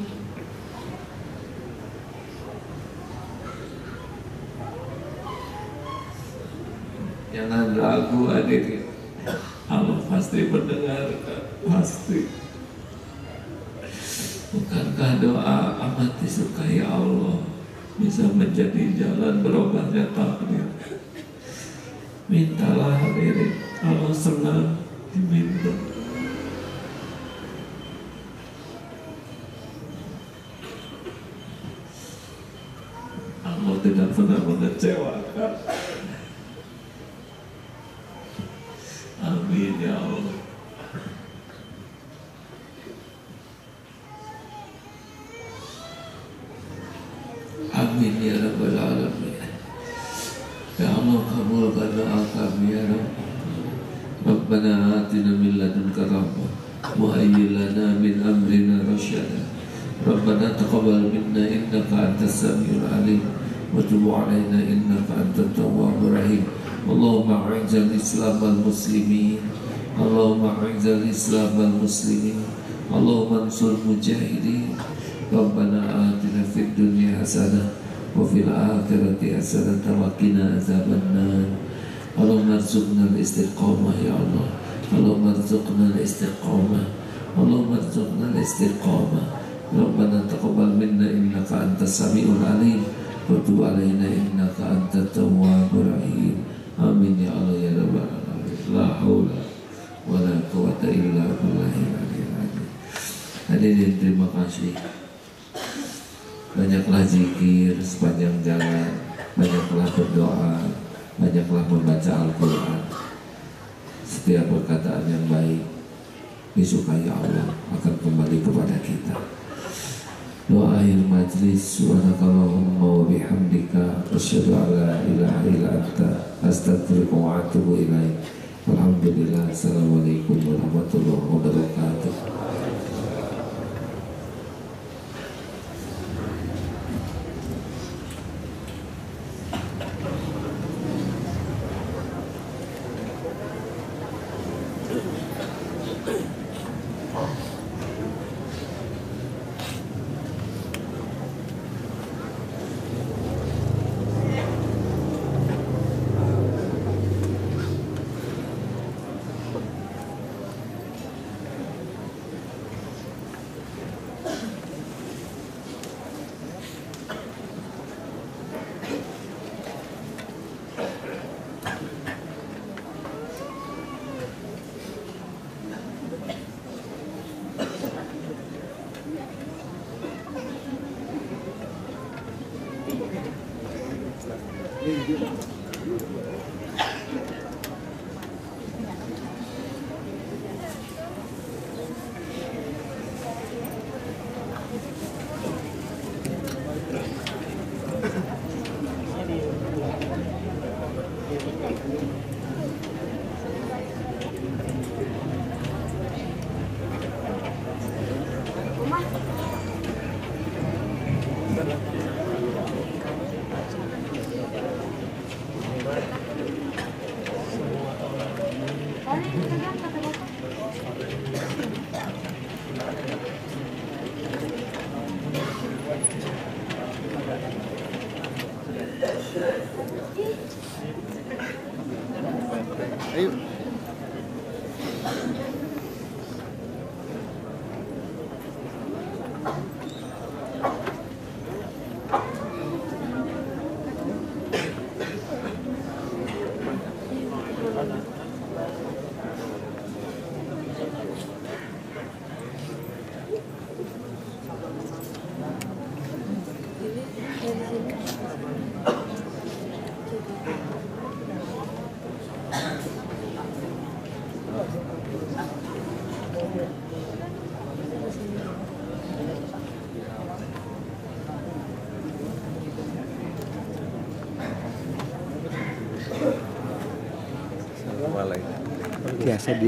[SPEAKER 5] Jangan ragu hadirin, Allah pasti mendengarkan, pasti. Bukankah doa amat disukai Allah, bisa menjadi jalan berubahnya takdir? Mintalah hadirin, Allah senang diminta. Allah tidak pernah mengecewakan. Amin ya Allah. Amin ya Rabbal Alamin. Ya Allah, kabulkan doa kami ya Rabb. Rabbana atina min ladunka rahmah wa hayyi lana min amrina rasyada. Rabbana taqabbal minna innaka antas samiul alim wa tub alaina innaka antat tawwabur rahim. Allahumma a'izal Islam wal muslimin, Allahumma a'izal Islam wal muslimin, Allahumma ansur mujahidin. Rabbana atina fid dunya hasanah wa fil akhirati hasanah wa qina azabannar. Allahumma arzuqna al-istiqamah ya Allah. Allahumma arzuqna al-istiqamah. Allahumma arzuqna al-istiqamah. Rabbana taqabbal minna innaka antas samiul alim wa tub alaina innaka antat tawwabur rahim. Amin ya Allah ya Rabbal alamin. La haula wa la quwwata illa billahil aliyyil azim. Hadirin, terima kasih. Banyaklah zikir sepanjang jalan, banyaklah berdoa, banyaklah membaca Al-Quran. Setiap perkataan yang baik disukai Allah akan kembali kepada kita. Doa akhir majlis, subhanakallahumma wa bihamdika asyhadu an la ilaha illa anta astaghfiruka wa atubu ilaik. Alhamdulillah. Assalamualaikum warahmatullahi wabarakatuh.
[SPEAKER 6] Ayo. Biasa di